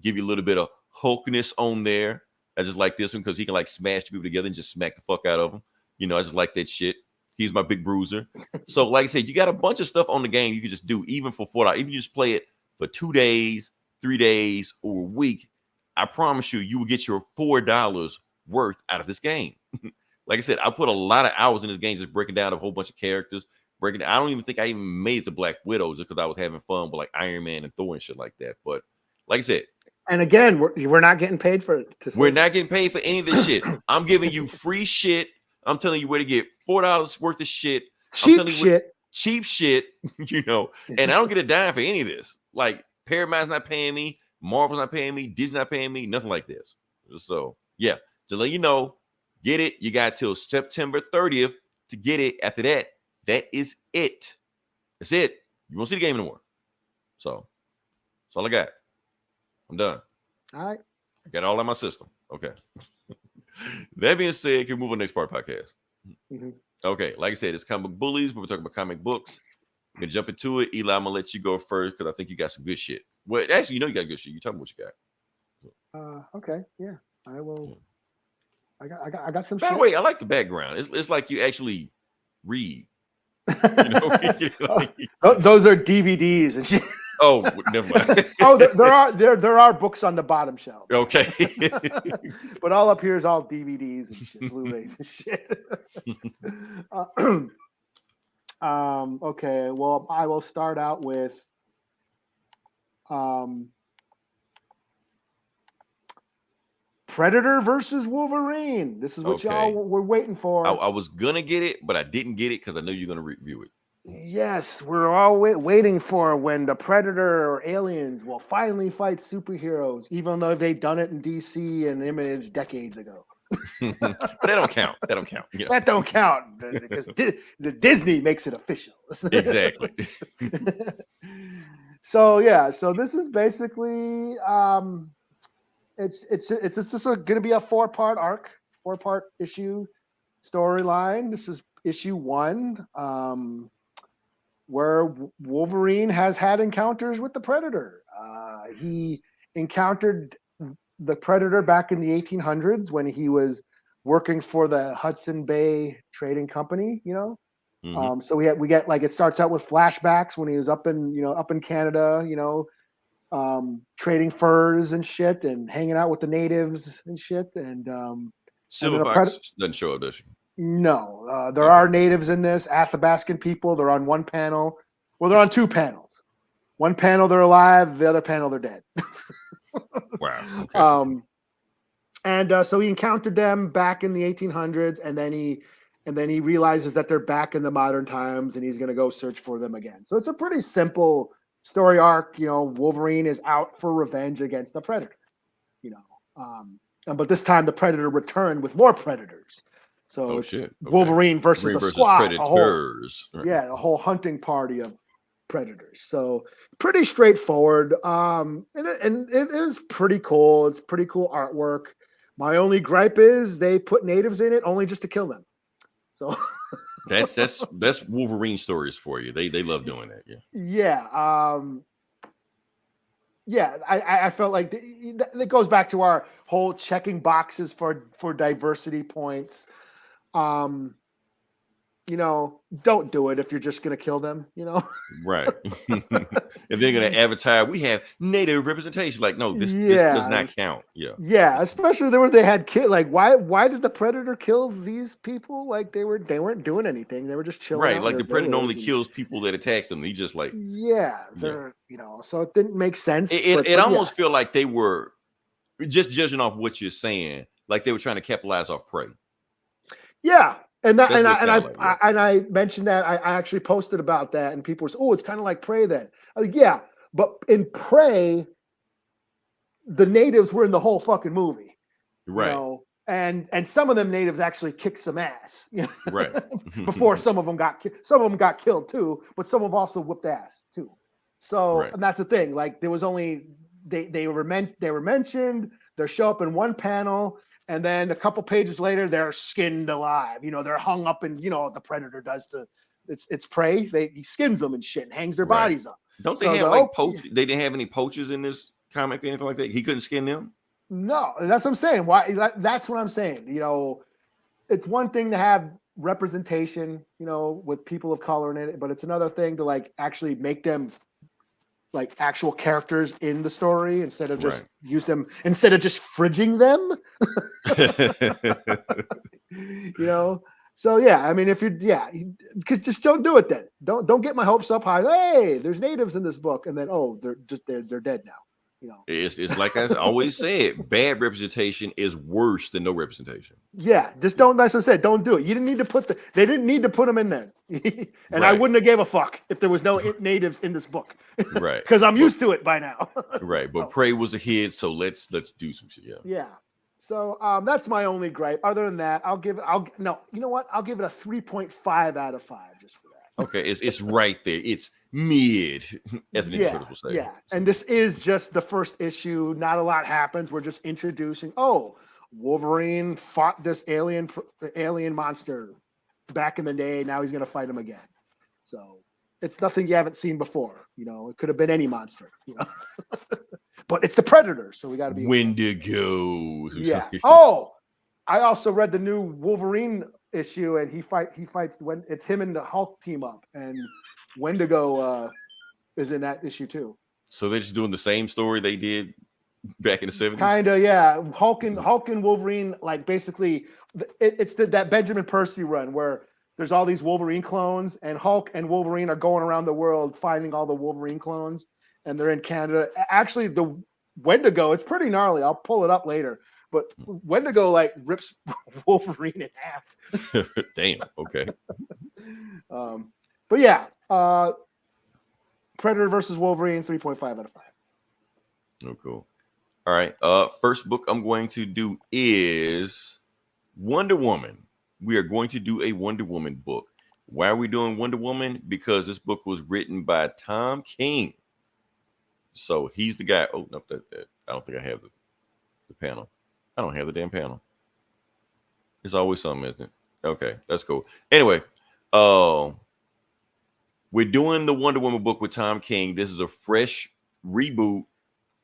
Give you a little bit of hulkness on there. I just like this one because he can like smash people together and just smack the fuck out of them. You know, I just like that shit. He's my big bruiser. So like I said, you got a bunch of stuff on the game you can just do even for $4. Even you just play it for 2 days, 3 days, or a week. I promise you will get your $4 worth out of this game. Like I said, I put a lot of hours in this game just breaking down a whole bunch of characters. I don't even think I even made the Black Widow just because I was having fun with like Iron Man and Thor and shit like that. But like I said, and again, we're not getting paid for it. We're not getting paid for any of this shit. I'm giving you free shit. I'm telling you where to get $4 worth of shit. Cheap shit, you know. And I don't get a dime for any of this. Like Paramount's not paying me, Marvel's not paying me, Disney's not paying me, nothing like this. So yeah, to let you know, get it. You got till September 30th to get it. After that, that is it. That's it. You won't see the game anymore. So that's all I got. I'm done. All right. I got all in my system. Okay. That being said, can we move on to the next part of the podcast? Mm-hmm. Okay. Like I said, it's Comic Bullies. We're talking about comic books. We're going to jump into it. Eli, I'm going to let you go first because I think you got some good shit. Well, actually, you know you got good shit. You tell me what you got. Okay. Yeah. I will. Yeah. I got some By shit. the way, I like the background. It's like you actually read. You know? Those are DVDs and shit. Oh, never mind. there are books on the bottom shelf. Okay. But all up here is all DVDs and shit, Blu-rays and shit. Okay, well, I will start out with Predator versus Wolverine. This is what y'all were waiting for. I was gonna get it, but I didn't get it because I know you're gonna review it. Yes, we're all waiting for when the Predator or aliens will finally fight superheroes, even though they've done it in DC and Image decades ago. But that don't count. That don't count. Yeah. That don't count because the Disney makes it official. Exactly. So this is basically it's just going to be a 4-part arc, 4-part issue storyline. This is issue 1. Where Wolverine has had encounters with the Predator. He encountered the Predator back in the 1800s when he was working for the Hudson Bay Trading Company, you know. Mm-hmm. So we get like it starts out with flashbacks when he was up in Canada, you know, trading furs and shit and hanging out with the natives and shit. And Silver Fox doesn't show up, does she? No, there are natives in this, Athabascan people. They're on one panel. Well, they're on 2 panels. One panel they're alive, the other panel they're dead. Wow. Okay. So he encountered them back in the 1800s, and then he realizes that they're back in the modern times, and he's going to go search for them again. So it's a pretty simple story arc. You know, Wolverine is out for revenge against the Predator. You know, but this time the Predator returned with more predators. So Wolverine versus a squad, a whole hunting party of predators. So pretty straightforward. And it is pretty cool. It's pretty cool artwork. My only gripe is they put natives in it only just to kill them. So that's Wolverine stories for you. They love doing that. Yeah. I felt like it goes back to our whole checking boxes for diversity points. You know, don't do it if you're just going to kill them, you know? Right. If they're going to advertise, we have native representation. Like, no, this does not count. Yeah. Yeah. Especially where they had killed. Like, why did the Predator kill these people? Like they weren't doing anything. They were just chilling. Right. Like the Predator normally kills people that attacks them. He just like, they're, you know, so it didn't make sense. It almost feel like they were just judging off what you're saying. Like they were trying to capitalize off prey. Yeah. And I mentioned that I actually posted about that, and people were saying, "Oh, it's kind of like Prey." Then, yeah, but in Prey, the natives were in the whole fucking movie, right? You know? And some of them natives actually kicked some ass, you know? Right? Before some of them got killed too, but some of them also whipped ass too. So and that's the thing. Like there was only they were mentioned. They show up in one panel, and then a couple pages later, they're skinned alive. They're hung up, and the Predator does to its prey. He skins them and shit, and hangs their bodies up. Don't they have they didn't have any poachers in this comic or anything like that? He couldn't skin them. No, that's what I'm saying. Why? That's what I'm saying. It's one thing to have representation, with people of color in it, but it's another thing to like actually make them like actual characters in the story instead of just use them instead of just fridging them. So yeah, I mean, if because just don't do it then. Don't get my hopes up high. Hey, there's natives in this book, and then they're dead now. It's like I always said, bad representation is worse than no representation. Yeah, just don't. As I said, don't do it. You didn't need to they didn't need to put them in there, and I wouldn't have gave a fuck if there was no natives in this book, right? Because I'm used to it by now. Right, but Prey was a hit, so let's do some shit. Yeah. So that's my only gripe. Other than that, you know what? I'll give it a 3.5 out of 5 just for that. Okay, it's right there. It's mid, as an intro will say. Yeah, and this is just the first issue. Not a lot happens. We're just introducing. Oh, Wolverine fought this alien monster back in the day. Now he's going to fight him again. So it's nothing you haven't seen before. It could have been any monster. But it's the Predator, so we got to be Wendigo. Yeah. Oh, I also read the new Wolverine issue, and he fights when it's him and the Hulk team up, and Wendigo is in that issue too. So they're just doing the same story they did back in the 70s. Kinda, yeah. Hulk and Wolverine, like basically, it's that Benjamin Percy run where there's all these Wolverine clones, and Hulk and Wolverine are going around the world finding all the Wolverine clones. And they're in Canada. Actually, the Wendigo, it's pretty gnarly. I'll pull it up later. But Wendigo like rips Wolverine in half. Damn. Okay. But yeah, Predator versus Wolverine, 3.5 out of 5. Oh, cool. All right. First book I'm going to do is Wonder Woman. We are going to do a Wonder Woman book. Why are we doing Wonder Woman? Because this book was written by Tom King. So he's the guy. Oh, no, I don't think I have the panel. I don't have the damn panel. There's always something, isn't it? Okay, that's cool. Anyway, we're doing the Wonder Woman book with Tom King. This is a fresh reboot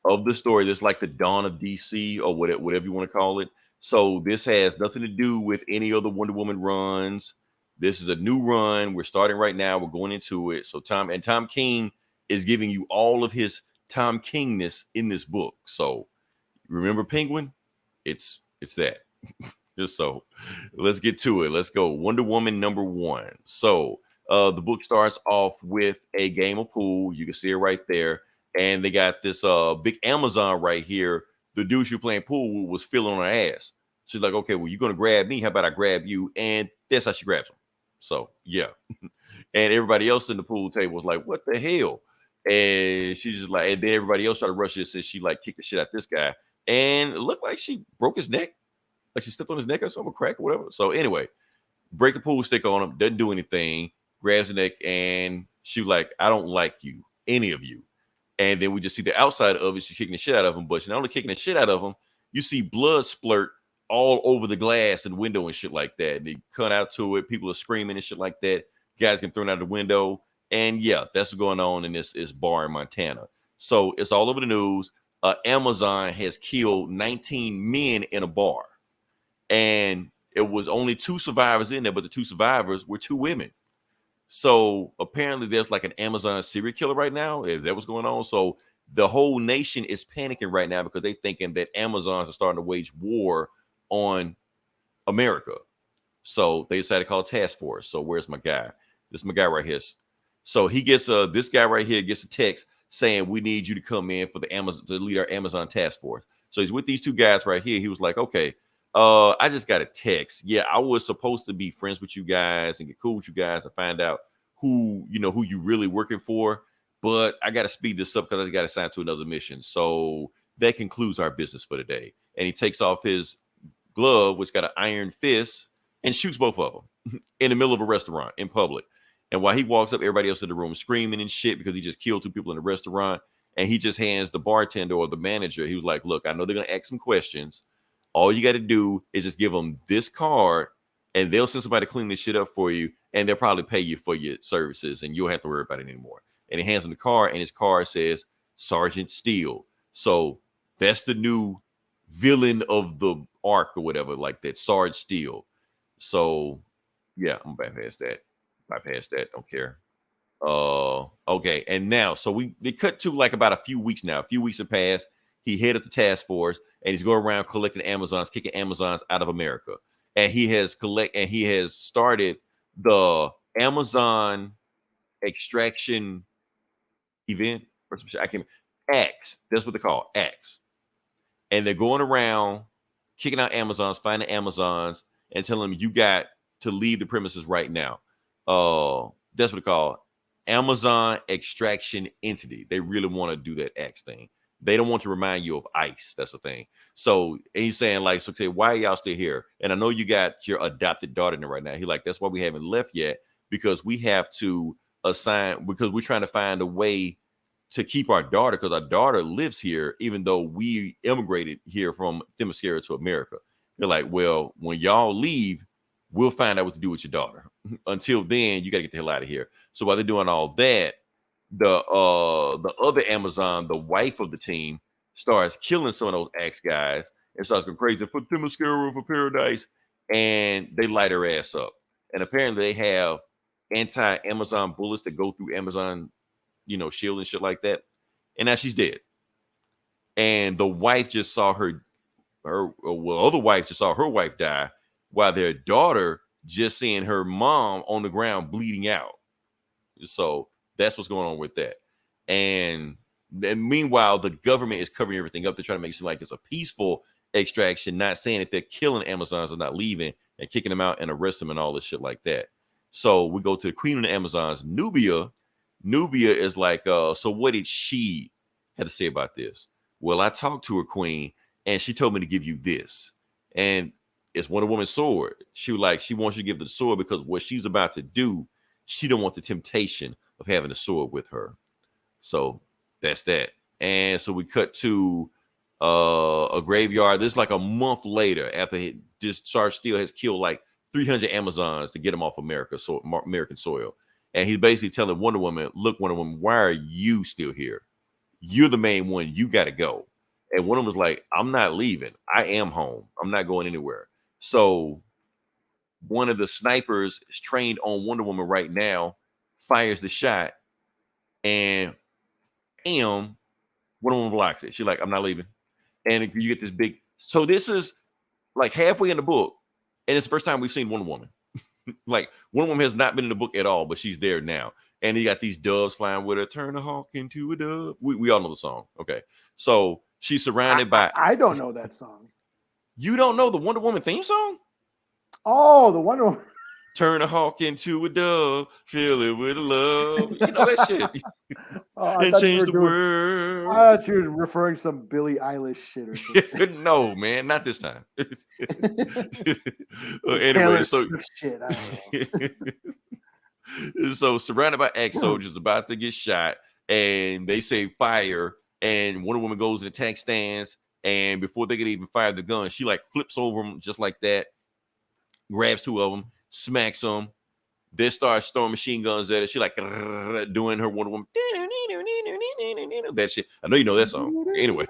of the story. This is like the dawn of DC or whatever you want to call it. So this has nothing to do with any other Wonder Woman runs. This is a new run. We're starting right now. We're going into it. So Tom King is giving you all of his Tom Kingness in this book. So remember Penguin? It's that. Just so let's get to it. Let's go. Wonder Woman #1. So the book starts off with a game of pool. You can see it right there. And they got this big Amazon right here. The dude you're playing pool was feeling on her ass. She's like, okay, well, you're gonna grab me. How about I grab you? And that's how she grabs him. So yeah. And everybody else in the pool table was like, what the hell? And she's just like, and then everybody else started rushing and said she like kicked the shit out this guy. And it looked like she broke his neck. Like she stepped on his neck or something, crack or whatever. So anyway, break the pool stick on him, doesn't do anything, grabs the neck, and she like, I don't like you, any of you. And then we just see the outside of it. She's kicking the shit out of him, but she's not only kicking the shit out of him, you see blood splurt all over the glass and window and shit like that. And they cut out to it. People are screaming and shit like that. Guys get thrown out the window. And yeah, that's what's going on in this bar in Montana. So it's all over the news. Amazon has killed 19 men in a bar. And it was only 2 survivors in there, but the 2 survivors were 2 women. So apparently there's like an Amazon serial killer right now. Is that what's going on? So the whole nation is panicking right now because they're thinking that Amazons are starting to wage war on America. So they decided to call a task force. So where's my guy? This is my guy right here. So he gets this guy right here gets a text saying we need you to come in for the Amazon to lead our Amazon task force. So he's with these 2 guys right here. He was like, okay, I just got a text. Yeah, I was supposed to be friends with you guys and get cool with you guys and find out who you really working for. But I got to speed this up because I got to sign to another mission. So that concludes our business for today. And he takes off his glove, which got an iron fist, and shoots both of them in the middle of a restaurant in public. And while he walks up, everybody else in the room screaming and shit because he just killed 2 people in the restaurant. and he just hands the bartender or the manager. He was like, "Look, I know they're gonna ask some questions. All you got to do is just give them this card, and they'll send somebody to clean this shit up for you, and they'll probably pay you for your services, and you don't have to worry about it anymore." And he hands him the card, and his card says Sergeant Steele. So that's the new villain of the arc or whatever, like that, Sergeant Steele. So yeah, I'm bypass that. Don't care. Okay, and now so they cut to like about a few weeks now. A few weeks have passed. He headed the task force, and he's going around collecting Amazons, kicking Amazons out of America. And he has started the Amazon extraction event or some shit. I can X. That's what they call X. And they're going around kicking out Amazons, finding Amazons, and telling them you got to leave the premises right now. That's what they call Amazon extraction entity. They really want to do that X thing. They don't want to remind you of ICE. That's the thing. So and he's saying like, so, okay, why are y'all still here? And I know you got your adopted daughter in there right now. He's like, that's why we haven't left yet, because we have to assign, because we're trying to find a way to keep our daughter, because our daughter lives here, even though we immigrated here from Themyscira to America. They're like, well, when y'all leave, we'll find out what to do with your daughter. Until then, you got to get the hell out of here. So while they're doing all that, the other Amazon, the wife of the team, starts killing some of those axe guys and starts going crazy for Themyscira for paradise, and they light her ass up. And apparently they have anti-Amazon bullets that go through Amazon, shield and shit like that. And now she's dead. And the wife just saw other wife just saw her wife die, while their daughter just seeing her mom on the ground bleeding out. So that's what's going on with that. And then meanwhile, the government is covering everything up. They're trying to make it seem like it's a peaceful extraction, not saying that they're killing Amazons and not leaving and kicking them out and arrest them and all this shit like that. So we go to the queen of the Amazons, Nubia. Nubia is like, so what did she have to say about this? Well, I talked to her, queen, and she told me to give you this. And it's Wonder Woman's sword. She wants you to give the sword because what she's about to do, she don't want the temptation of having a sword with her. So that's that. And so we cut to a graveyard. This is like a month later after Sergeant Steele has killed like 300 Amazons to get them off American soil. And he's basically telling Wonder Woman, look, Wonder Woman, why are you still here? You're the main one. You got to go. And Wonder Woman's like, I'm not leaving. I am home. I'm not going anywhere. So one of the snipers is trained on Wonder Woman right now, fires the shot, and Wonder Woman blocks it. She's like, I'm not leaving. And you get this big. So this is like halfway in the book, and it's the first time we've seen Wonder Woman. Like Wonder Woman has not been in the book at all, but she's there now. And you got these doves flying with her. Turn a hawk into a dove. We all know the song. Okay. So she's surrounded by. I don't know that song. You don't know the Wonder Woman theme song? Oh, the Wonder Woman. Turn a hawk into a dove, fill it with love. You know that shit. And change the world. I thought you were referring some Billie Eilish shit or something. No, man, not this time. Anyway, so shit. I don't know. So surrounded by ex-soldiers about to get shot, and they say fire, and Wonder Woman goes in attack stance, and before they could even fire the gun, she like flips over them just like that, grabs two of them, smacks them. They start throwing machine guns at her. She like doing her Wonder Woman. That shit. I know you know that song. Anyway.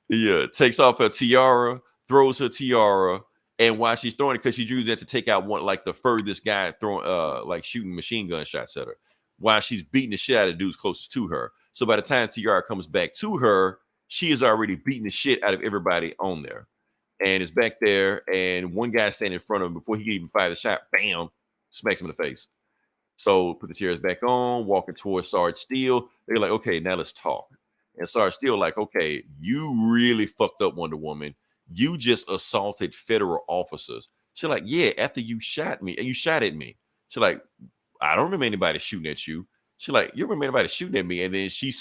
Yeah. Takes off her tiara, throws her tiara. And while she's throwing it, because she used that to take out one, like the furthest guy throwing, like shooting machine gun shots at her, while she's beating the shit out of the dudes closest to her. So by the time tiara comes back to her, she is already beating the shit out of everybody on there. And it's back there, and one guy standing in front of him before he can even fire the shot, bam, smacks him in the face. So put the chairs back on, walking towards Sergeant Steele. They're like, okay, now let's talk. And Sergeant Steele like, okay, you really fucked up, Wonder Woman. You just assaulted federal officers. She's like, yeah, after you shot me, and you shot at me. She's like, I don't remember anybody shooting at you. She's like, you remember anybody shooting at me? And then she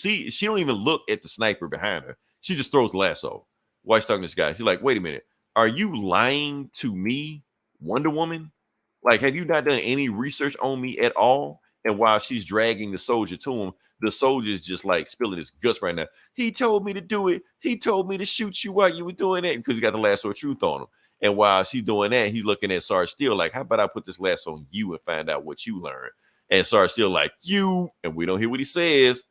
don't even look at the sniper behind her. She just throws the lasso. While she's talking to this guy, she's like, wait a minute. Are you lying to me, Wonder Woman? Like, have you not done any research on me at all? And while she's dragging the soldier to him, the soldier's just like spilling his guts right now. He told me to do it. He told me to shoot you while you were doing it because he got the lasso of truth on him. And while she's doing that, he's looking at Sarge Steele like, how about I put this lasso on you and find out what you learned? And Sarge Steele like, you, and we don't hear what he says,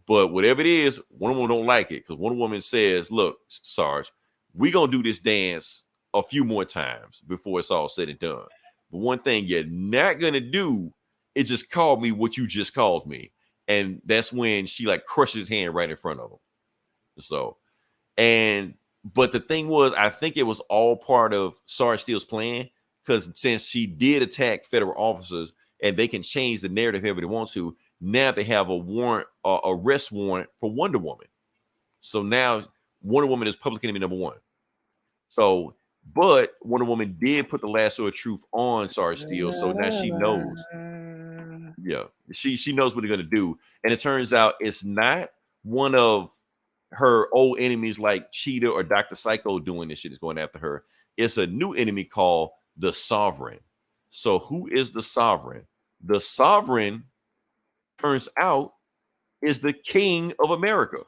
but whatever it is, Wonder Woman don't like it because Wonder Woman says, look, Sarge, we're going to do this dance a few more times before it's all said and done. But one thing you're not going to do is just call me what you just called me. And that's when she like crushes his hand right in front of him. So, but the thing was, I think it was all part of Sarge Steele's plan because since she did attack federal officers and they can change the narrative however they want to, now they have a warrant, arrest warrant for Wonder Woman. So now Wonder Woman is public enemy number one. So, but Wonder Woman did put the lasso of truth on Sarge Steele, so now she knows. Yeah, she knows what they're gonna do, and it turns out it's not one of her old enemies like Cheetah or Dr. Psycho doing this shit is going after her. It's a new enemy called the Sovereign. So who is the Sovereign? The Sovereign turns out is the King of America.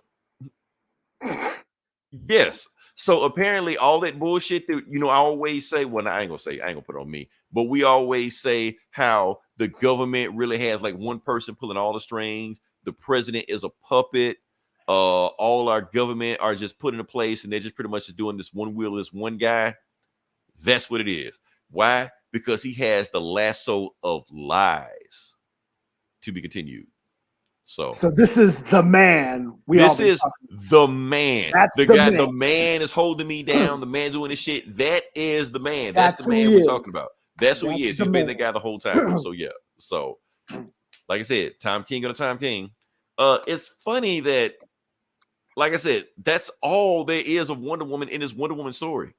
Yes. So apparently all that bullshit that, I always say, well, I ain't gonna put it on me, but we always say how the government really has like one person pulling all the strings. The president is a puppet. All our government are just put into place and they're just pretty much just doing this one wheel, this one guy. That's what it is. Why? Because he has the lasso of lies. To be continued. So this is the man. This is the man. That's the the guy. man. The man is holding me down. The man doing this shit. That is the man. That's the man we're talking about. That's who he is. He's been the guy the whole time. So yeah. So like I said, Time King on a Time King. It's funny that, like I said, that's all there is of Wonder Woman in this Wonder Woman story.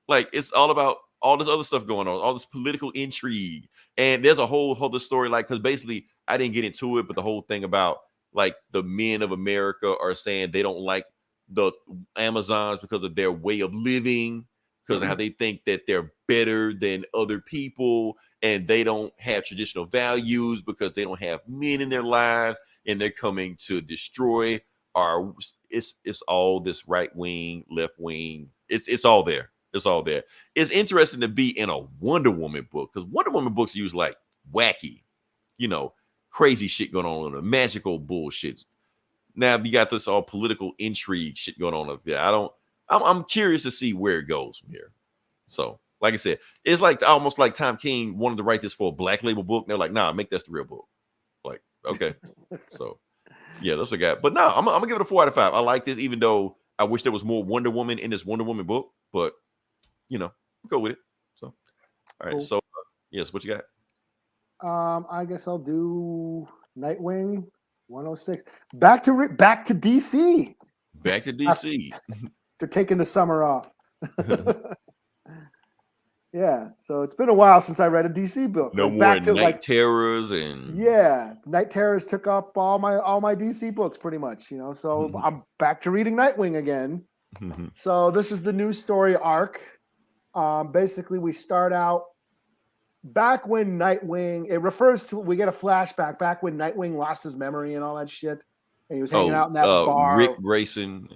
Like it's all about all this other stuff going on, all this political intrigue, and there's a whole other story. Like, because basically, I didn't get into it, but the whole thing about like the men of America are saying they don't like the Amazons because of their way of living, because of how they think that they're better than other people, and they don't have traditional values because they don't have men in their lives, and they're coming to destroy our. It's all this right wing, left wing. It's all there. It's all there. It's interesting to be in a Wonder Woman book because Wonder Woman books use like wacky, crazy shit going on, the magical bullshit. Now you got this all political intrigue shit going on up there. I'm curious to see where it goes from here. So, like I said, it's like almost like Tom King wanted to write this for a Black Label book. And they're like, nah, make this the real book. Like, okay. So, yeah, that's what I got. But no, I'm gonna give it a 4 out of 5. I like this, even though I wish there was more Wonder Woman in this Wonder Woman book. But go with it. So, all right. Cool. So, yes, what you got? I guess I'll do Nightwing 106. Back to DC. Back to DC. They're taking the summer off. Yeah, so it's been a while since I read a DC book. No more Night Terrors and Night Terrors took up all my DC books pretty much. So I'm back to reading Nightwing again. So this is the new story arc. Basically, we start out back when Nightwing. It refers to we get a flashback back when Nightwing lost his memory and all that shit, and he was hanging out in that bar. Rick Grayson,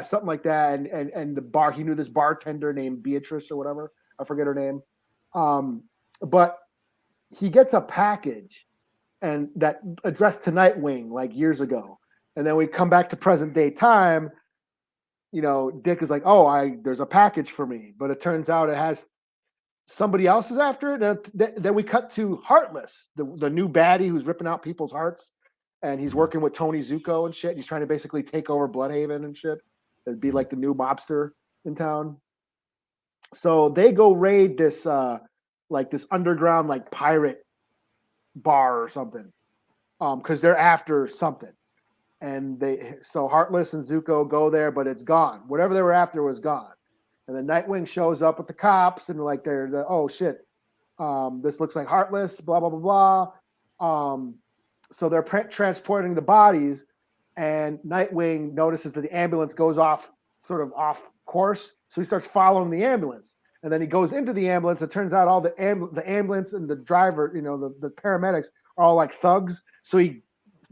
something like that, and the bar. He knew this bartender named Beatrice or whatever. I forget her name. But he gets a package, and that addressed to Nightwing like years ago, and then we come back to present day time. Dick is like, there's a package for me, but it turns out it has somebody else is after it. Then we cut to Heartless, the new baddie who's ripping out people's hearts, and he's working with Tony Zuko and shit. He's trying to basically take over Bloodhaven and shit. It'd be like the new mobster in town. So they go raid this this underground like pirate bar or something, because they're after something. And so Heartless and Zuko go there, but it's gone. Whatever they were after was gone. And then Nightwing shows up with the cops, and oh shit, this looks like Heartless, blah blah blah blah. So they're transporting the bodies, and Nightwing notices that the ambulance goes off course, so he starts following the ambulance. And then he goes into the ambulance. It turns out all the ambulance and the driver, the paramedics all like thugs. So he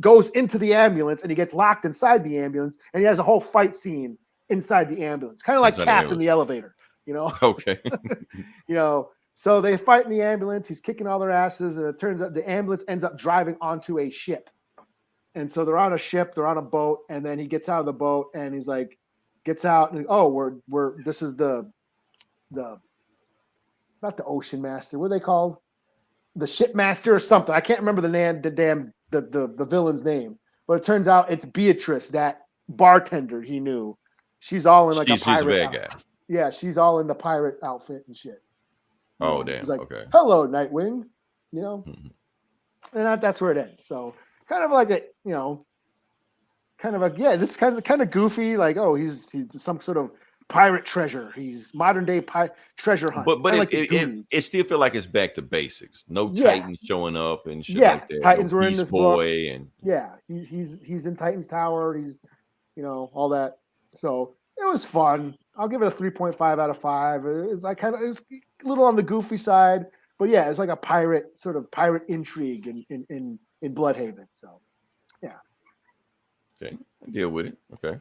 goes into the ambulance and he gets locked inside the ambulance, and he has a whole fight scene inside the ambulance, kind of like Cap in the elevator, you know? Okay. You know, so they fight in the ambulance. He's kicking all their asses, and it turns out the ambulance ends up driving onto a ship. And so they're on a ship, they're on a boat, and then he gets out of the boat and he's like, gets out and this is the not the ocean master, what are they called? The ship master or something. I can't remember the villain's name, but it turns out it's Beatrice, that bartender he knew. She's all in like a pirate. She's a bad guy. Yeah, she's all in the pirate outfit and shit. Oh, damn. He's like, okay. Hello, Nightwing. You know, and that's where it ends. So kind of like a, you know, this kind of goofy, like, oh, he's some sort of pirate treasure. He's modern day treasure hunt. But it still feel like it's back to basics. No Titans showing up and shit like that. Titans were Beast in this Boy book. And he's in Titan's Tower. He's, you know, all that. So it was fun. I'll give it a 3.5 out of 5. It's like it's a little on the goofy side, but yeah, it's like a pirate intrigue in Bloodhaven. So yeah. Okay, I deal with it. Okay.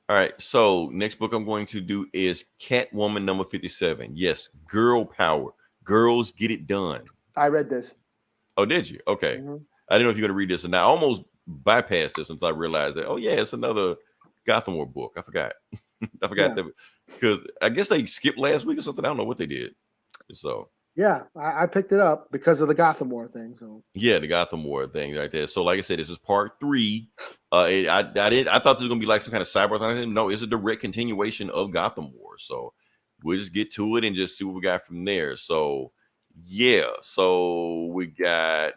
All right. So next book I'm going to do is Catwoman number 57. Yes, girl power. Girls get it done. I read this. Oh, did you? Okay. Mm-hmm. I didn't know if you're going to read this, and I almost bypassed this until I realized that, oh yeah, it's another Gotham War book. I forgot. That because I guess they skipped last week or something. I don't know what they did. So yeah, I picked it up because of the Gotham War thing. So yeah, the Gotham War thing right there. So like I said, this is part 3. I thought this was gonna be like some kind of cyber thing. No, it's a direct continuation of Gotham War. So we'll just get to it and just see what we got from there. So yeah, so we got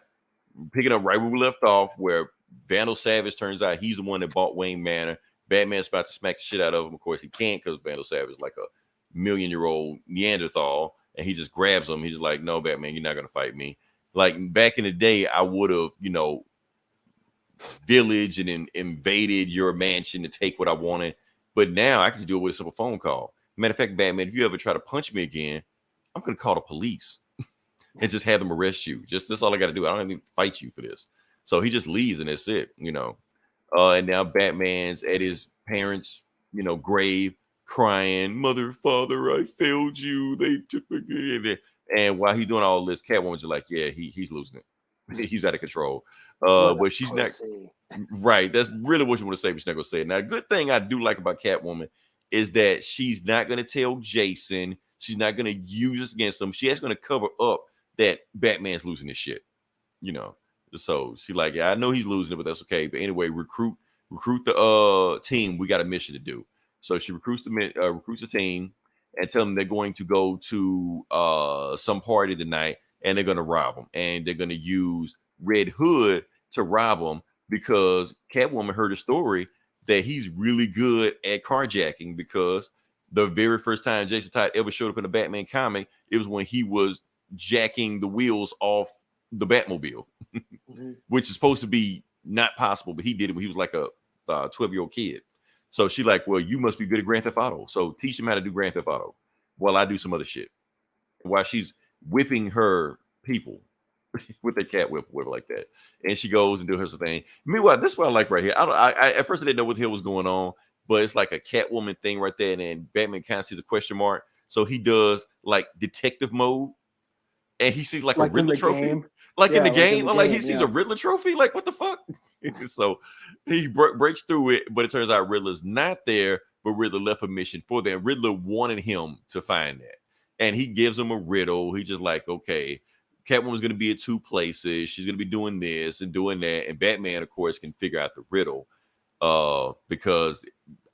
picking up right where we left off, where Vandal Savage turns out he's the one that bought Wayne Manor. Batman's about to smack the shit out of him. Of course, he can't because Vandal Savage is like a 1,000,000-year-old Neanderthal, and he just grabs him. He's just like, no, Batman, you're not going to fight me. Like back in the day, I would have, you know, villaged and invaded your mansion to take what I wanted. But now I can do it with a simple phone call. Matter of fact, Batman, if you ever try to punch me again, I'm going to call the police and just have them arrest you. That's all I got to do. I don't even fight you for this. So he just leaves and that's it, you know. And now Batman's at his parents', you know, grave, crying, "Mother, father, I failed you. They took me." And while he's doing all this, Catwoman's just like, "Yeah, he's losing it. He's out of control." But she's not right. That's really what you want to say. But she's not gonna say it. Now, a good thing I do like about Catwoman is that she's not gonna tell Jason. She's not gonna use this against him. She's gonna cover up that Batman's losing his shit. You know. So she like, yeah, I know he's losing it, but that's okay. But anyway, recruit the team. We got a mission to do. So she recruits the team and tell them they're going to go to some party tonight and they're going to rob them. And they're going to use Red Hood to rob them because Catwoman heard a story that he's really good at carjacking, because the very first time Jason Todd ever showed up in a Batman comic, it was when he was jacking the wheels off the Batmobile, which is supposed to be not possible, but he did it when he was like a 12-year-old kid. So she like, well, you must be good at Grand Theft Auto. So teach him how to do Grand Theft Auto while I do some other shit. While she's whipping her people with a cat whip, whatever like that. And she goes and does her thing. Meanwhile, this is what I like right here. I at first I didn't know what the hell was going on, but it's like a Catwoman thing right there. And then Batman kind of sees the question mark. So he does like detective mode. And he sees like a Riddler trophy. Game. Like in the game, he sees a Riddler trophy. Like, what the fuck? So he breaks through it, but it turns out Riddler's not there, but Riddler left a mission for them. Riddler wanted him to find that. And he gives him a riddle. He just like, okay, Catwoman's going to be at 2 places. She's going to be doing this and doing that. And Batman, of course, can figure out the riddle because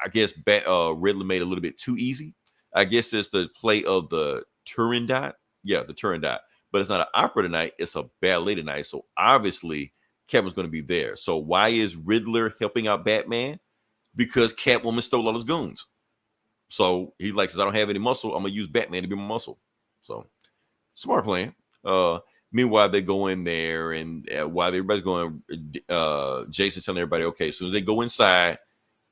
I guess Riddler made it a little bit too easy. I guess it's the play of the Turin dot. Yeah, the Turin dot. But it's not an opera tonight, it's a ballet tonight. So obviously Catwoman's going to be there. So why is Riddler helping out Batman? Because Catwoman stole all his goons. So he like says, I don't have any muscle, I'm gonna use Batman to be my muscle. So smart plan. Meanwhile, they go in there, and while everybody's going, Jason's telling everybody, okay, as soon as they go inside,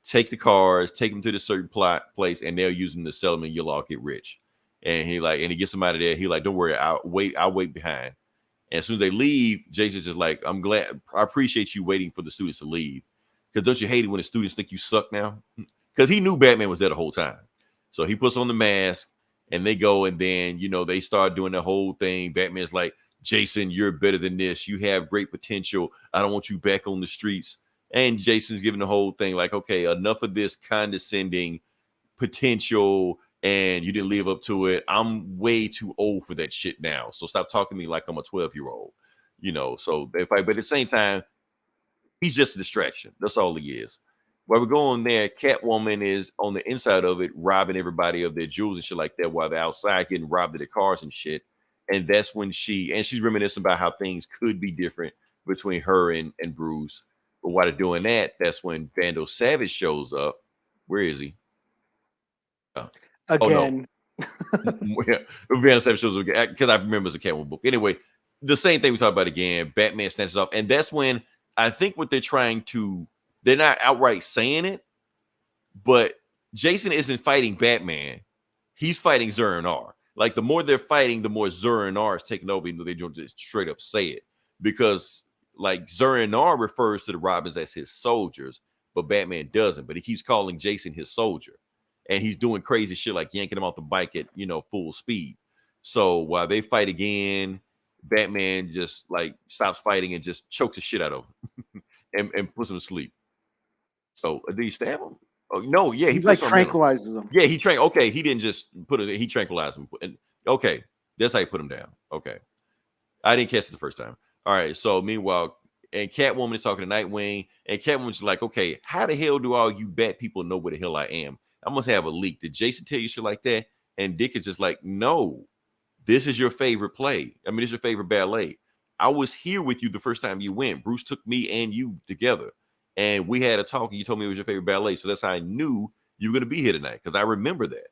take the cars, take them to this certain place, and they'll use them to sell them, and you'll all get rich. And he gets him out of there. He like, don't worry, I'll wait behind. And as soon as they leave, Jason's just like, I appreciate you waiting for the students to leave. Because don't you hate it when the students think you suck now? Because he knew Batman was there the whole time. So he puts on the mask and they go, and then, they start doing the whole thing. Batman's like, Jason, you're better than this. You have great potential. I don't want you back on the streets. And Jason's giving the whole thing like, okay, enough of this condescending potential, and you didn't live up to it. I'm way too old for that shit now. So stop talking to me like I'm a 12-year-old, So they fight. But at the same time, he's just a distraction. That's all he is. While we're going there, Catwoman is on the inside of it, robbing everybody of their jewels and shit like that, while they're outside getting robbed of their cars and shit. And that's when she's reminiscing about how things could be different between her and Bruce. But while they're doing that, that's when Vandal Savage shows up. Where is he? Again. Oh, no. Vandal Savage shows up because I remember it's a Catwoman book. Anyway, the same thing we talked about again. Batman snatches off. And that's when I think what they're not outright saying it, but Jason isn't fighting Batman. He's fighting Zur-En-Arr. Like, the more they're fighting, the more Zur-En-Arr is taking over, even though they don't just straight up say it. Because, like, Zur-En-Arr refers to the Robins as his soldiers, but Batman doesn't. But he keeps calling Jason his soldier. And he's doing crazy shit like yanking him off the bike at, full speed. So while they fight again, Batman just, like, stops fighting and just chokes the shit out of him and puts him to sleep. So did he stab him? Oh no, yeah, he like tranquilizes him. Yeah, okay, he didn't just he tranquilized him. And okay, that's how you put him down. Okay, I didn't catch it the first time. All right, so meanwhile, and Catwoman is talking to Nightwing, and Catwoman's like, okay, how the hell do all you bat people know where the hell I am? I must have a leak. Did Jason tell you shit like that? And Dick is just like, no, this is your favorite play. I mean, it's your favorite ballet. I was here with you the first time you went. Bruce took me and you together. And we had a talk, and you told me it was your favorite ballet. So that's how I knew you were going to be here tonight, because I remember that.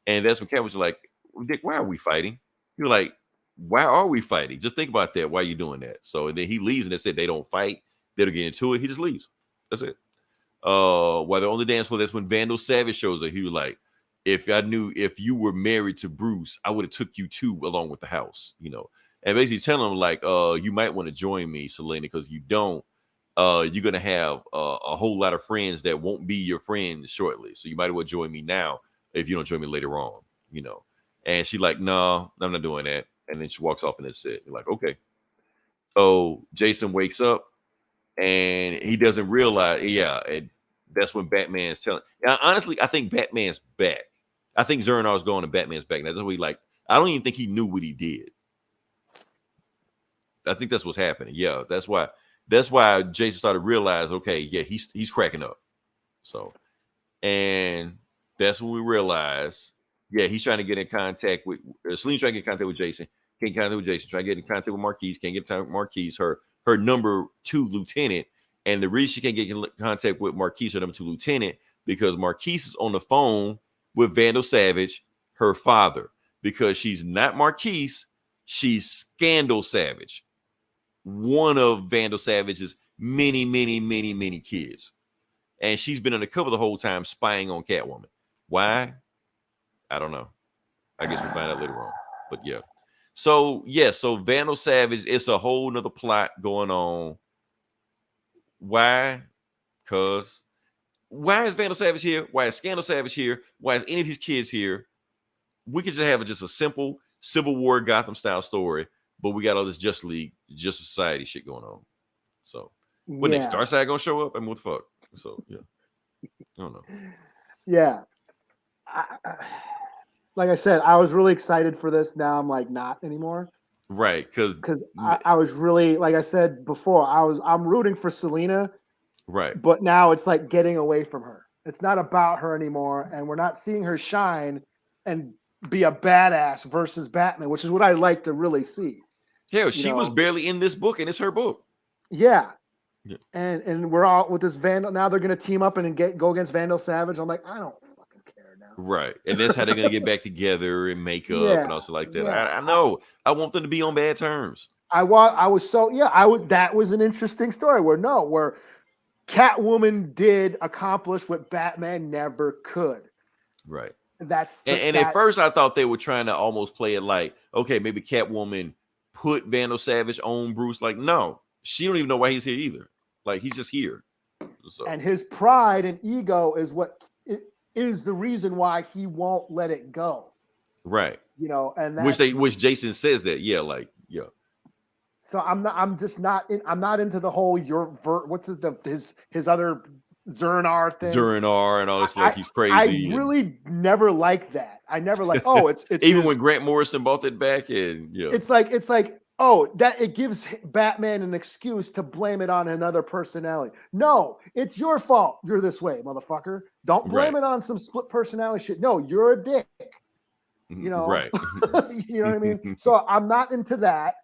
And that's when Cat was like, Dick, why are we fighting? You're like, why are we fighting? Just think about that. Why are you doing that? So then he leaves, and they said they don't fight. They don't get into it. He just leaves. That's it. While they're on the dance floor, that's when Vandal Savage shows up. He was like, if you were married to Bruce, I would have took you too along with the house, And basically telling him, like, you might want to join me, Selena, because you don't. You're gonna have a whole lot of friends that won't be your friends shortly. So you might as well join me now if you don't join me later on, And she's like, no, I'm not doing that. And then she walks off, and that's it. You're like, okay. So Jason wakes up, and he doesn't realize, and that's when Batman's telling. Now, honestly, I think Batman's back. I think Zur-En-Arr's going to Batman's back. Now, that's what I don't even think he knew what he did. I think that's what's happening. Yeah, that's why Jason started to realize, okay, yeah, he's cracking up. So, and that's when we realize, yeah, he's trying to get in contact with Celine's trying to get in contact with Jason. Can't get in contact with Jason. Trying to get in contact with Marquise. Can't get in contact with Marquise. Her number 2 lieutenant. And the reason she can't get in contact with Marquise, her number 2 lieutenant, because Marquise is on the phone with Vandal Savage, her father, because she's not Marquise, she's Scandal Savage, one of Vandal Savage's many, many, many, many kids. And she's been undercover the whole time spying on Catwoman. Why? I don't know. I guess we'll find out later on. But yeah. So Vandal Savage, it's a whole nother plot going on. Why? Because why is Vandal Savage here? Why is Scandal Savage here? Why is any of his kids here? We could just have just a simple Civil War Gotham style story, but we got all this Justice League, Justice Society shit going on. So when next Darkseid gonna show up? I mean, what the fuck? So yeah, I don't know. Yeah, like I said, I was really excited for this. Now I'm like not anymore. Right, because I was really, like I said before, I'm rooting for Selena. Right. But now it's like getting away from her. It's not about her anymore, and we're not seeing her shine and be a badass versus Batman, which is what I like to really see. Yeah, she was barely in this book, and it's her book. Yeah. And we're all with this Vandal. Now they're going to team up and go against Vandal Savage. I'm like, I don't fucking care now. Right. And that's how they're going to get back together and make up and also like that. Yeah. I know. I want them to be on bad terms. That was an interesting story where Catwoman did accomplish what Batman never could. Right. That's and at first I thought they were trying to almost play it like, okay, maybe Catwoman put Vandal Savage on Bruce. Like, no, she don't even know why he's here either. Like, he's just here. So. And his pride and ego is what is the reason why he won't let it go. Right. You know, and which Jason says that. Yeah, like, yeah. So I'm not into the whole what's his other Zernar thing. Zernar and all this, like he's crazy. I really never liked that. I never like, oh, it's even when Grant Morrison bought it back, and yeah. It's like, oh, that it gives Batman an excuse to blame it on another personality. No, it's your fault. You're this way, motherfucker. Don't blame it on some split personality shit. No, you're a dick. You know, right. You know what I mean? So I'm not into that.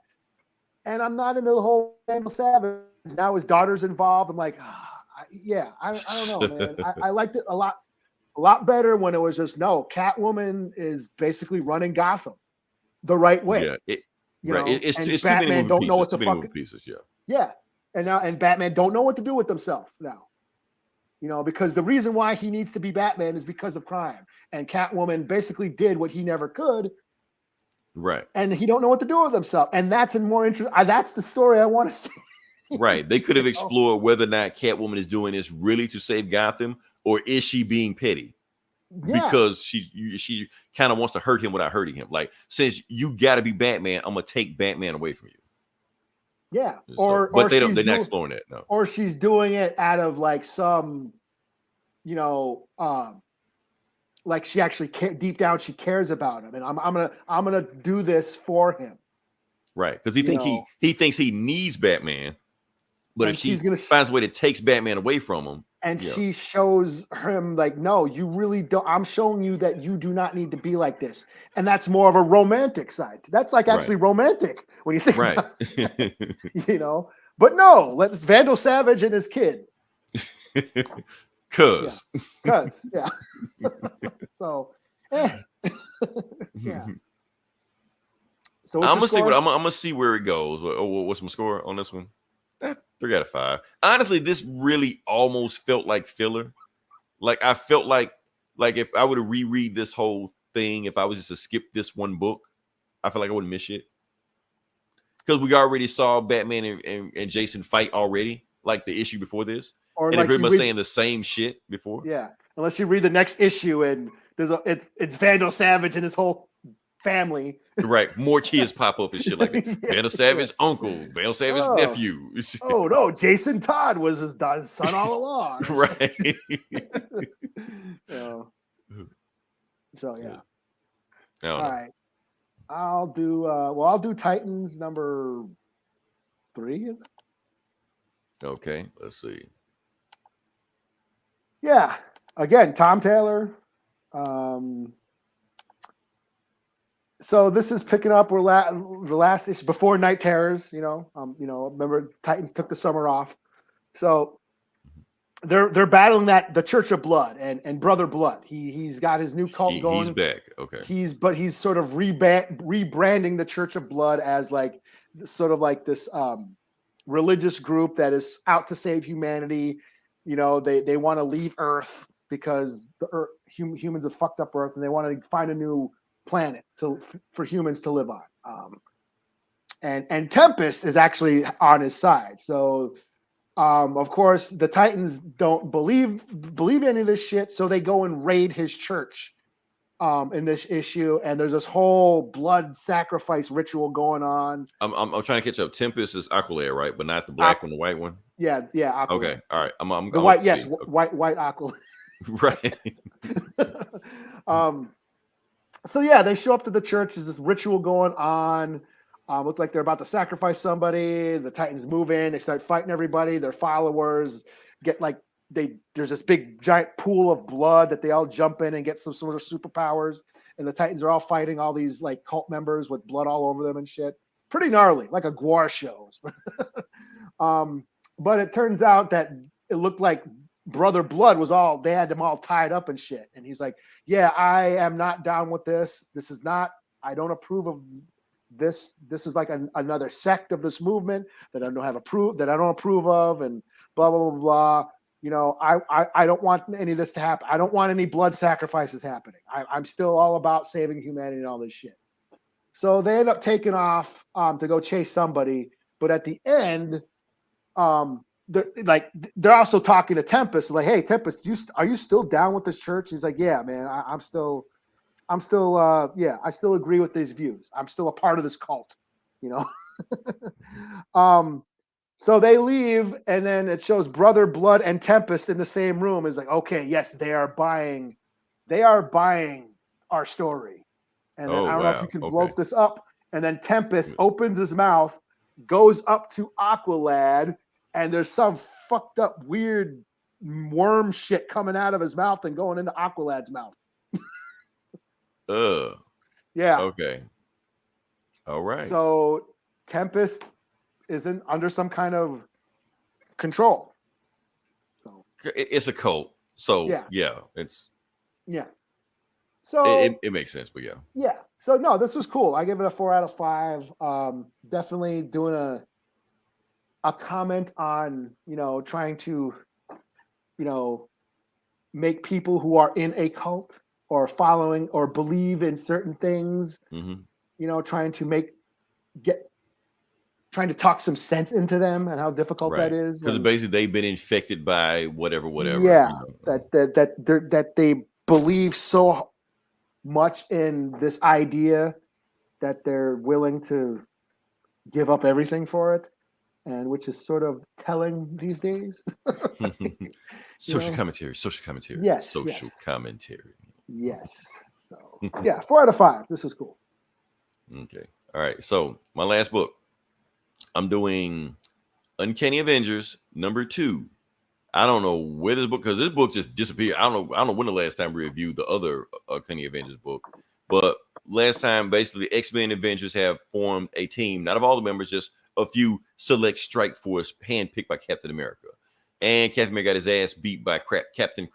And I'm not into the whole Vandal Savage. Now his daughter's involved. I'm like, I don't know, man. I liked it a lot better when it was just, no, Catwoman is basically running Gotham the right way. Yeah, it's Batman don't know what to fucking pieces. Yeah, and Batman don't know what to do with himself now. You know, because the reason why he needs to be Batman is because of crime, and Catwoman basically did what he never could. Right. And he don't know what to do with himself. And that's a more interesting. That's the story I want to see. Right. They could have explored whether or not Catwoman is doing this really to save Gotham, or is she being petty? Yeah. Because she kind of wants to hurt him without hurting him. Like, since you got to be Batman, I'm gonna take Batman away from you. Yeah. But they're not exploring that. No. Or she's doing it out of like some, you know, like she actually deep down she cares about him, and I'm gonna do this for him. Right, because he thinks he needs Batman, but if she finds a way that takes Batman away from him, and she shows him like, no, you really don't. I'm showing you that you do not need to be like this, and that's more of a romantic side. That's like actually romantic when you think about it, you know. But no, let's Vandal Savage and his kid. Cause yeah. So yeah. So I'm gonna see where it goes. What's my score on this one? 3 out of 5. Honestly, this really almost felt like filler. Like, I felt like if I were to reread this whole thing, if I was just to skip this one book, I feel like I wouldn't miss it. Because we already saw Batman and Jason fight already, like the issue before this. Or and like pretty much saying the same shit before. Yeah, unless you read the next issue and it's Vandal Savage and his whole family. Right, more kids pop up and shit like that. Vandal Savage uncle, Vandal Savage nephew. Oh no, Jason Todd was his son all along. Right. So yeah. All right, I'll do Titans number 3. Is it? Okay, let's see. Yeah, again, Tom Taylor. So this is picking up the last issue before Night Terrors. Remember Titans took the summer off, so they're battling the Church of Blood and Brother Blood. He's got his new cult going. He's back. Okay. He's sort of rebranding the Church of Blood as like sort of like this religious group that is out to save humanity. You know, they want to leave Earth because humans have fucked up Earth, and they want to find a new planet for humans to live on. And Tempest is actually on his side. So, of course, the Titans don't believe any of this shit, so they go and raid his church in this issue, and there's this whole blood sacrifice ritual going on. I'm trying to catch up. Tempest is Aqualad, right? But not the black one, the white one. Yeah, Aqualad. Okay, all right. I'm the white, yes, okay. white Aqualad. Right. So yeah, they show up to the church. There's this ritual going on. Look like they're about to sacrifice somebody. The Titans move in. They start fighting everybody. Their followers get like there's this big giant pool of blood that they all jump in and get some sort of superpowers. And the Titans are all fighting all these like cult members with blood all over them and shit. Pretty gnarly, like a gore show. But it turns out that it looked like Brother Blood they had them all tied up and shit. And he's like, yeah, I am not down with this. I don't approve of this. This is like another sect of this movement that I don't approve of, and blah, blah, blah, blah. You know, I don't want any of this to happen. I don't want any blood sacrifices happening. I'm still all about saving humanity and all this shit. So they end up taking off to go chase somebody, but at the end, they're also talking to Tempest, like, "Hey, Tempest, are you still down with this church?" He's like, "Yeah, man, I'm still, yeah, I still agree with these views. I'm still a part of this cult, you know." So they leave, and then it shows Brother Blood and Tempest in the same room. It's like, okay, yes, they are buying our story. And then I don't know if you can blow this up. And then Tempest opens his mouth, goes up to Aqualad, and there's some fucked up weird worm shit coming out of his mouth and going into Aqualad's mouth. Yeah. Okay. All right. So Tempest isn't under some kind control. So it's a cult. So yeah, it's so it makes sense, but yeah. So no, this was cool. I give it a 4 out of 5. Definitely doing a comment on, trying to, make people who are in a cult or following or believe in certain things, trying to talk some sense into them and how difficult that is. Because basically they've been infected by whatever. Yeah, that they believe so much in this idea that they're willing to give up everything for it, and which is sort of telling these days. Social commentary. Yes. Social commentary. Yes. So yeah, 4 out of 5. This was cool. Okay. All right. So my last book, I'm doing Uncanny Avengers #2. I don't know where this book, because this book just disappeared. I don't know when the last time we reviewed the other Uncanny Avengers book, but last time basically X-Men Avengers have formed a team, not of all the members, just a few select strike force handpicked by Captain America. And Captain America got his ass beat by Captain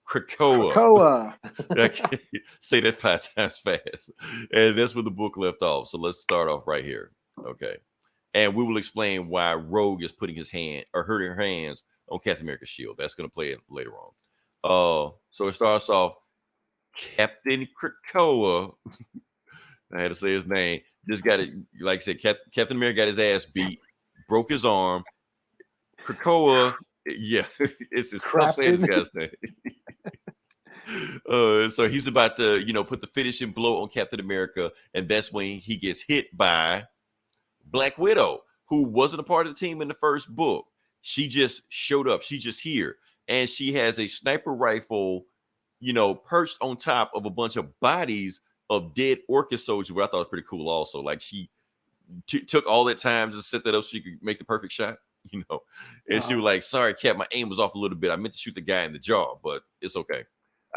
Krakoa. I can't say that 5 times fast. And that's where the book left off. So let's start off right here. Okay. And we will explain why Rogue is putting his hand or hurting her hands on Captain America's shield. That's going to play it later on. So it starts off Captain Krakoa. I had to say his name. Just got it. Like I said, Captain America got his ass beat, broke his arm. Krakoa, yeah, it's his tough saying this guy's name. So he's about to, put the finishing blow on Captain America, and that's when he gets hit by Black Widow, who wasn't a part of the team in the first book. She just showed up. She's just here, and she has a sniper rifle, perched on top of a bunch of bodies of dead Orca soldiers, which I thought was pretty cool. Also, like she took all that time to set that up so she could make the perfect shot. And she was like, "Sorry, Cap, my aim was off a little bit. I meant to shoot the guy in the jaw, but it's okay.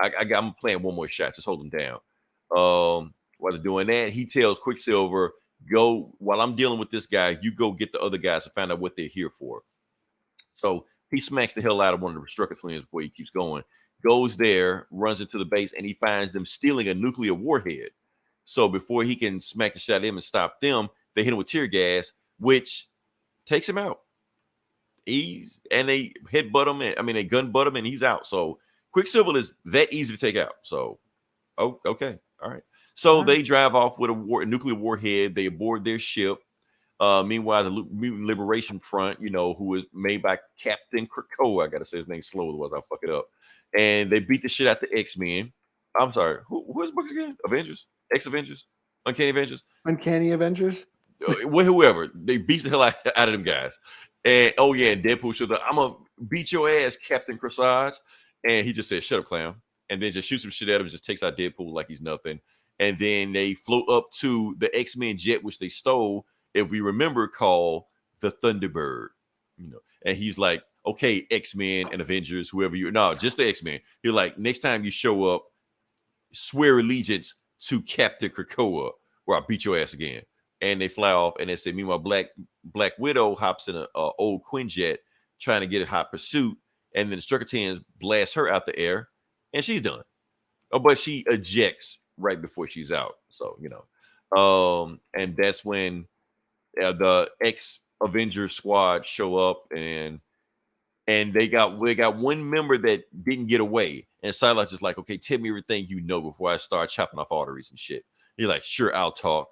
I'm playing one more shot. Just hold him down." While they're doing that, he tells Quicksilver, "Go, while I'm dealing with this guy, you go get the other guys to find out what they're here for." So he smacks the hell out of one of the Strucker twins before he keeps going. Goes there, runs into the base, and he finds them stealing a nuclear warhead. So before he can smack the shot at him and stop them, they hit him with tear gas, which takes him out. They headbutt him, they gun butt him, and he's out. So Quicksilver is that easy to take out. So, okay, all right. So they drive off with a nuclear warhead. They board their ship. Meanwhile, the Mutant Liberation Front, who is made by Captain Krakoa, I gotta say his name slow, otherwise I'll fuck it up. And they beat the shit out the X-Men. I'm sorry, who's books again? Avengers, X-Avengers, Uncanny Avengers, Uncanny Avengers. Whoever, they beat the hell out of them guys. And and Deadpool shows up. "I'm gonna beat your ass, Captain Corsage." And he just says, "Shut up, clown." And then just shoots some shit at him, just takes out Deadpool like he's nothing. And then they float up to the X-Men jet, which they stole, if we remember, called the Thunderbird. And he's like, "Okay, X-Men and Avengers, whoever just the X-Men." He's like, "Next time you show up, swear allegiance to Captain Krakoa, or I'll beat your ass again." And they fly off, and they say, meanwhile, Black Widow hops in an old Quinjet trying to get a hot pursuit, and then the Strucker twins blast her out the air, and she's done. But she ejects right before she's out. So, and that's when the X-Avengers squad show up, and they got one member that didn't get away, And Psylocke is like, okay, tell me everything you know before I start chopping off arteries and shit. He's like, sure, I'll talk.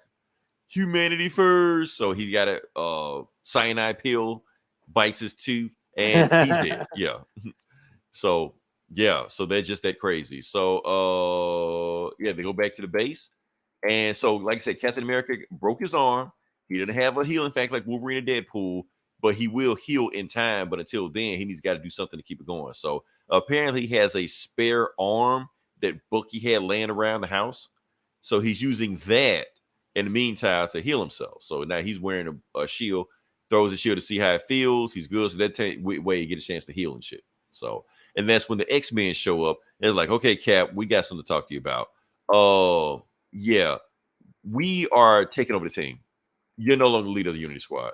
Humanity first. So he got a cyanide pill, bites his tooth, and he's dead. Yeah. So yeah, so they're just that crazy. So yeah, they go back to the base. And so, like I said, Captain America broke his arm. He didn't have a healing factor like Wolverine and Deadpool, but he will heal in time. But until then, he's got to do something to keep it going. So apparently he has a spare arm that Bucky had laying around the house. So he's using that in the meantime to heal himself. So now he's wearing a shield, throws the shield to see how it feels. He's good. So that way you get a chance to heal and shit. So, and that's when the X-Men show up. And they're like, okay, Cap, we got something to talk to you about. Yeah, we are taking over the team. You're no longer leader of the Unity Squad.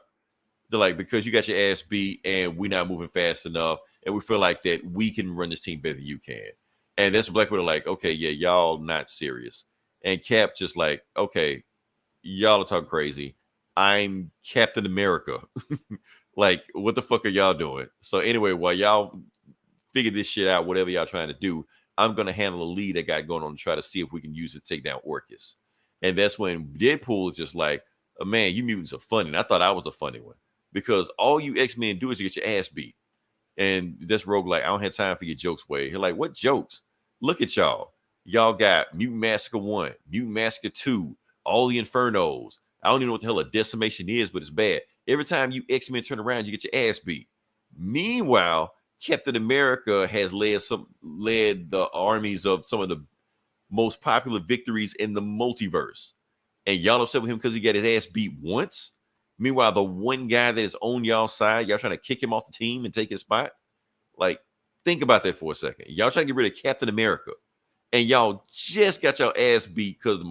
They're like, because you got your ass beat and we're not moving fast enough. And we feel like that we can run this team better than you can. And that's Black Widow like, okay, yeah, y'all not serious. And Cap just like, okay, y'all are talking crazy. I'm Captain America. Like, what the fuck are y'all doing? So anyway, while y'all figure this shit out, whatever y'all trying to do, I'm going to handle the lead that got going on to try to see if we can use it to take down Orcus. And that's when Deadpool is just like, oh, man, you mutants are funny. And I thought I was a funny one because all you X-Men do is you get your ass beat. And this Rogue like, I don't have time for your jokes, Wade. You're like, what jokes? Look at y'all. Y'all got Mutant Massacre 1, Mutant Massacre 2, all the Infernos. I don't even know what the hell a decimation is, but it's bad. Every time you X-Men turn around, you get your ass beat. Meanwhile, Captain America has led the armies of some of the most popular victories in the multiverse. And y'all upset with him because he got his ass beat once. Meanwhile, the one guy that is on y'all side, y'all trying to kick him off the team and take his spot. Like, think about that for a second. Y'all trying to get rid of Captain America. And y'all just got your ass beat because the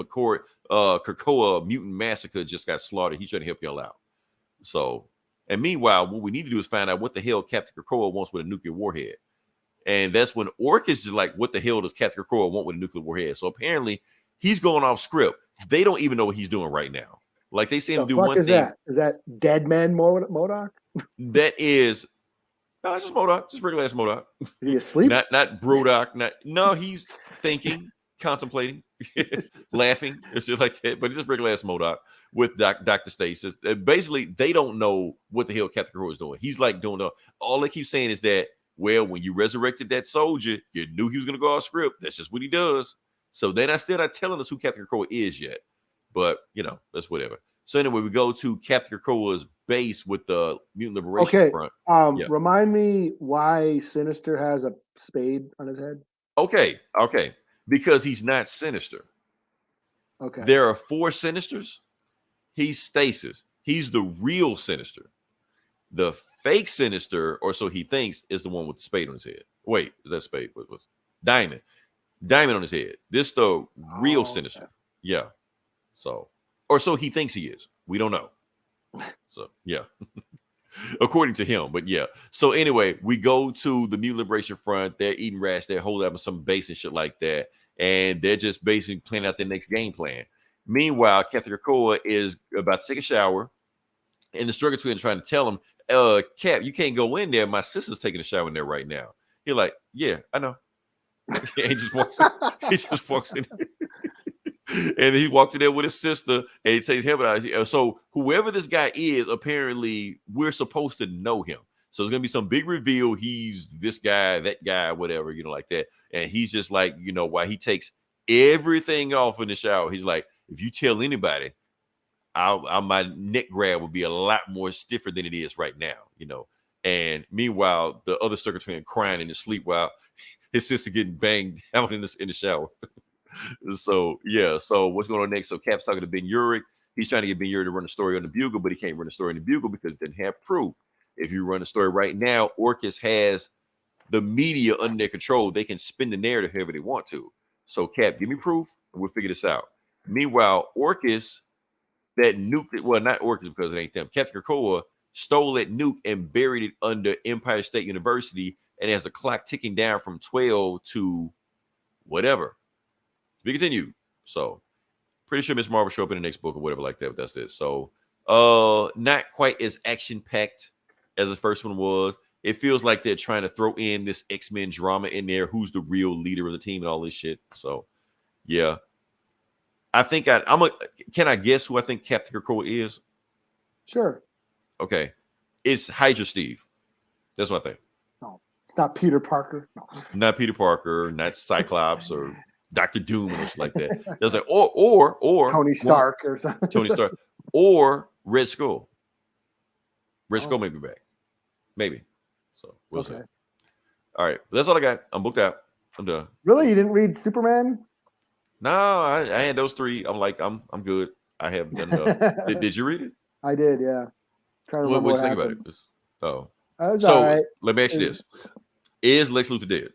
Krakoa Mutant Massacre just got slaughtered. He's trying to help y'all out. So, and meanwhile, what we need to do is find out what the hell Captain Krakoa wants with a nuclear warhead. And that's when Orcus is like, what the hell does Captain Krakoa want with a nuclear warhead? So apparently he's going off script. They don't even know what he's doing right now. Like they see him do one thing. Is that Dead Man MODOK? That is just MODOK, just regular ass MODOK. Is he asleep? Not Brodok. No, he's thinking, contemplating, laughing, and shit like that. But it's just regular ass MODOK with Dr. Stasis. Basically, they don't know what the hell Captain Krakoa is doing. He's like doing all they keep saying is that, well, when you resurrected that soldier, you knew he was gonna go off script. That's just what he does. So they're still not telling us who Captain Krakoa is yet. But that's whatever. So anyway, we go to Captain Krakoa's base with the Mutant Liberation Front. Remind me why Sinister has a spade on his head. Okay. Because he's not Sinister. Okay. There are 4 Sinisters. He's Stasis. He's the real Sinister. The fake Sinister, or so he thinks, is the one with the spade on his head. Wait, is that spade? What was Diamond on his head? This the real Sinister. Okay. Yeah. So, or so he thinks he is. We don't know. So, yeah. According to him, but yeah. So anyway, we go to the Mutant Liberation Front. They're eating rats. They're holding up some base and shit like that. And they're just basically planning out their next game plan. Meanwhile, Captain Krakoa is about to take a shower. And the Struggle Twin is trying to tell him, Cap, you can't go in there. My sister's taking a shower in there right now. He's like, yeah, I know. He just walks in. And he walked in there with his sister, and he takes him out. So whoever this guy is, apparently we're supposed to know him. So there's gonna be some big reveal. He's this guy, that guy, whatever, like that. And he's just like, while he takes everything off in the shower, he's like, if you tell anybody, my neck grab will be a lot more stiffer than it is right now, And meanwhile, the other Circuit Twin crying in his sleep while his sister getting banged out in the shower. So yeah, so what's going on next? So Cap's talking to Ben Urich. He's trying to get Ben Urich to run a story on the Bugle, but he can't run a story on the Bugle because it didn't have proof. If you run a story right now, Orcus has the media under their control. They can spin the narrative however they want to. So Cap, give me proof, and we'll figure this out. Meanwhile, Orcus, that nuke, well, not Orcus because it ain't them. Captain Krakoa stole that nuke and buried it under Empire State University, and has a clock ticking down from 12 to whatever. We continue. So pretty sure Miss Marvel show up in the next book or whatever like that, but that's it. So not quite as action-packed as the first one was. It feels like they're trying to throw in this X-Men drama in there. Who's the real leader of the team and all this shit. So, yeah. I think can I guess who I think Captain Krakoa is? Sure. Okay. It's Hydra Steve. That's what I think. No, it's not Peter Parker. No. Not Peter Parker, not Cyclops or Dr. Doom or shit like that. There's like or Tony Stark or something. Tony Stark. Or Red Skull. Red Skull may be back. Maybe. So we'll see. All right. That's all I got. I'm booked out. I'm done. Really? You didn't read Superman? No, I had those three. I'm like, I'm good. I have done enough. Did you read it? I did, yeah. Trying to remember what you think about it? So all right. let me ask you this. Is Lex Luthor dead?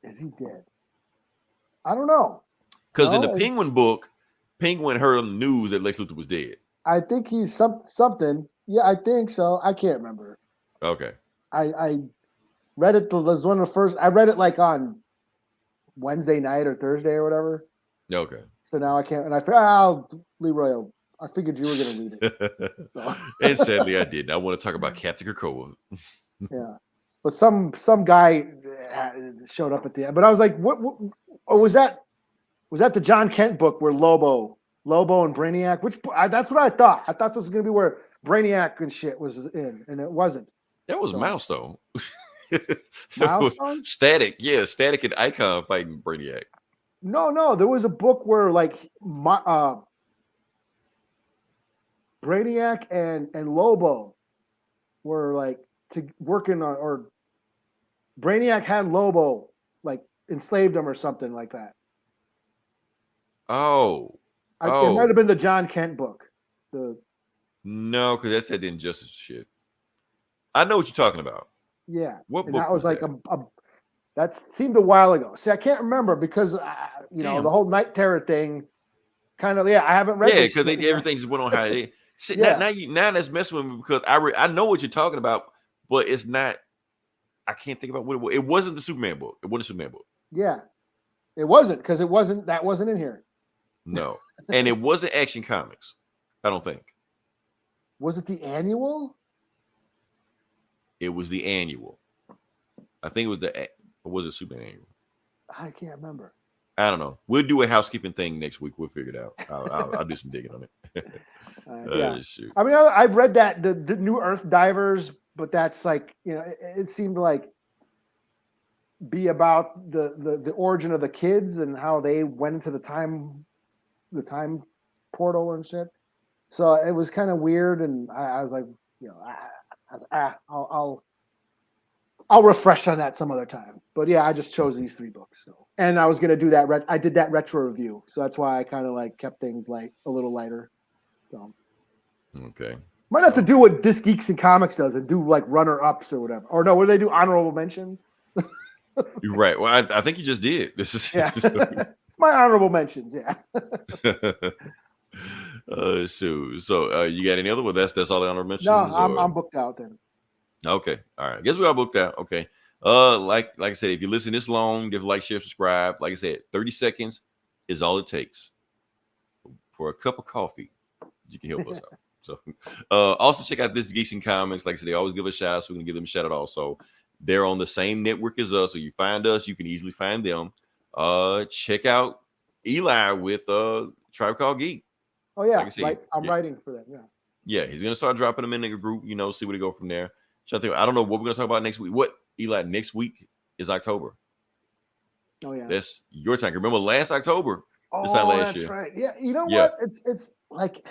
Is he dead? I don't know. Because in the Penguin book, Penguin heard on the news that Lex Luthor was dead. I think he's something. Yeah, I think so. I can't remember. Okay. I read it. Was one of the first. I read it like on Wednesday night or Thursday or whatever. Okay. So now I can't. And I figured, Leroy, I figured you were going to read it. So. And sadly, I didn't. I want to talk about Captain Krakoa. Yeah, but some guy showed up at the end. But I was like, what was that? Was that the John Kent book where Lobo and Brainiac? That's what I thought. I thought this was going to be where Brainiac and shit was in, and it wasn't. That was Milestone. Milestone? Static. Yeah, Static and Icon fighting Brainiac. No. There was a book where like Brainiac and Lobo were like working on, or Brainiac had Lobo like enslaved him or something like that. It might have been the John Kent book. No, because that's that Injustice shit. I know what you're talking about. Yeah. What and book that was like that? That seemed a while ago. See, I can't remember because the whole Night Terror thing kind of, I haven't read it. Yeah, because everything just went on how it is. Now that's messing with me because I know what you're talking about, but it's not. I can't think about what it was. It wasn't the Superman book. It wasn't a Superman book. Yeah. It wasn't because that wasn't in here. No. And it wasn't Action Comics. I don't think. Was it the annual? It was the annual. I think it was was it Superman annual? I can't remember. I don't know. We'll do a housekeeping thing next week. We'll figure it out. I'll do some digging on it. Yeah. Shoot. I mean, I've read that the New Earth Divers, but that's like, it seemed to like be about the origin of the kids and how they went into the time portal and shit. So it was kind of weird, and I was like, I'll refresh on that some other time. But yeah, I just chose these 3 books. So, and I was gonna do that. I did that retro review, so that's why I kind of like kept things like a little lighter. So okay, might have to do what This Geeks and Comics does and do like runner ups or whatever. Or no, what do they do? Honorable mentions. You're right. Well, I think you just did. This is my honorable mentions. Yeah. So you got any other? Well, that's all the honorable mentions. No, I'm booked out then. Okay, all right. Guess we all booked out. Okay. Like I said, if you listen this long, give a like, share, subscribe. Like I said, 30 seconds is all it takes for a cup of coffee. You can help us out. So, also check out This Geeks and Comics. Like I said, they always give us shout out, so we can give them a shout out also. They're on the same network as us, so you find us, you can easily find them. Check out Eli with Tribe Called Geek. Oh yeah, I'm writing for them. Yeah, he's gonna start dropping them in the group. See where they go from there. I don't know what we're gonna talk about next week. What, Eli? Next week is October. Oh yeah, that's your time. Remember last October? This time last year. Right. Yeah, you know what? It's like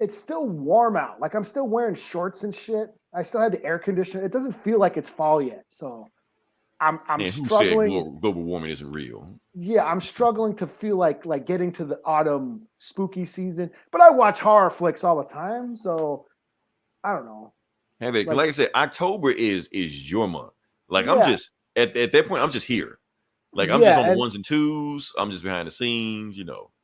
it's still warm out. Like I'm still wearing shorts and shit. I still had the air conditioner. It doesn't feel like it's fall yet. So I'm struggling. Who said global warming isn't real? Yeah, I'm struggling to feel like getting to the autumn spooky season. But I watch horror flicks all the time, so I don't know. Like I said, October is your month. Like I'm just at that point, I'm just here. Like I'm just on the 1s and 2s. I'm just behind the scenes,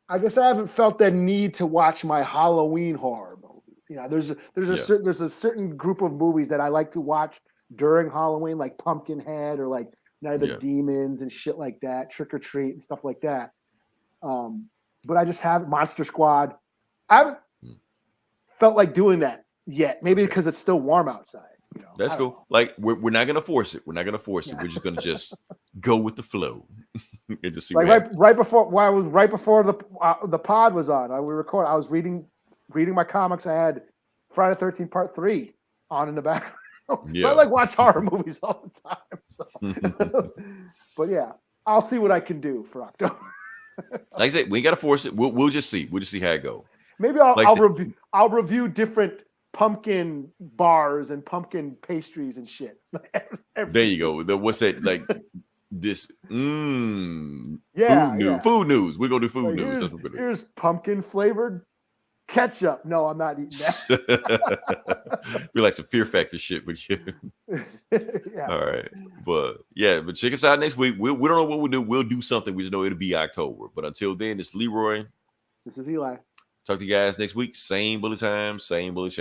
I guess I haven't felt the need to watch my Halloween horror movies. There's a certain group of movies that I like to watch during Halloween, like Pumpkinhead or like Night of the Demons and shit like that, Trick or Treat and stuff like that. But I just haven't. Monster Squad. I haven't felt like doing that yet. Maybe because it's still warm outside. You know, That's cool. Know. Like we're not gonna force it. We're not gonna force it. We're just gonna just go with the flow and just see. Like right before the pod was on, we recorded. I was reading my comics. I had Friday the 13th Part 3 on in the background. Yeah. So I like watch horror movies all the time. So, but yeah, I'll see what I can do for October. Like I said, we ain't gotta force it. We'll just see. We'll just see how it goes. Maybe I'll review different pumpkin bars and pumpkin pastries and shit. There you go. What's that like? This food news. We're gonna do food news. Here's pumpkin flavored ketchup. No, I'm not eating that. We like some Fear Factor shit with you. Yeah. All right, but check us out next week. We don't know what we'll do. We'll do something. We just know it'll be October. But until then, it's Leroy. This is Eli. Talk to you guys next week. Same bully time, same bully channel.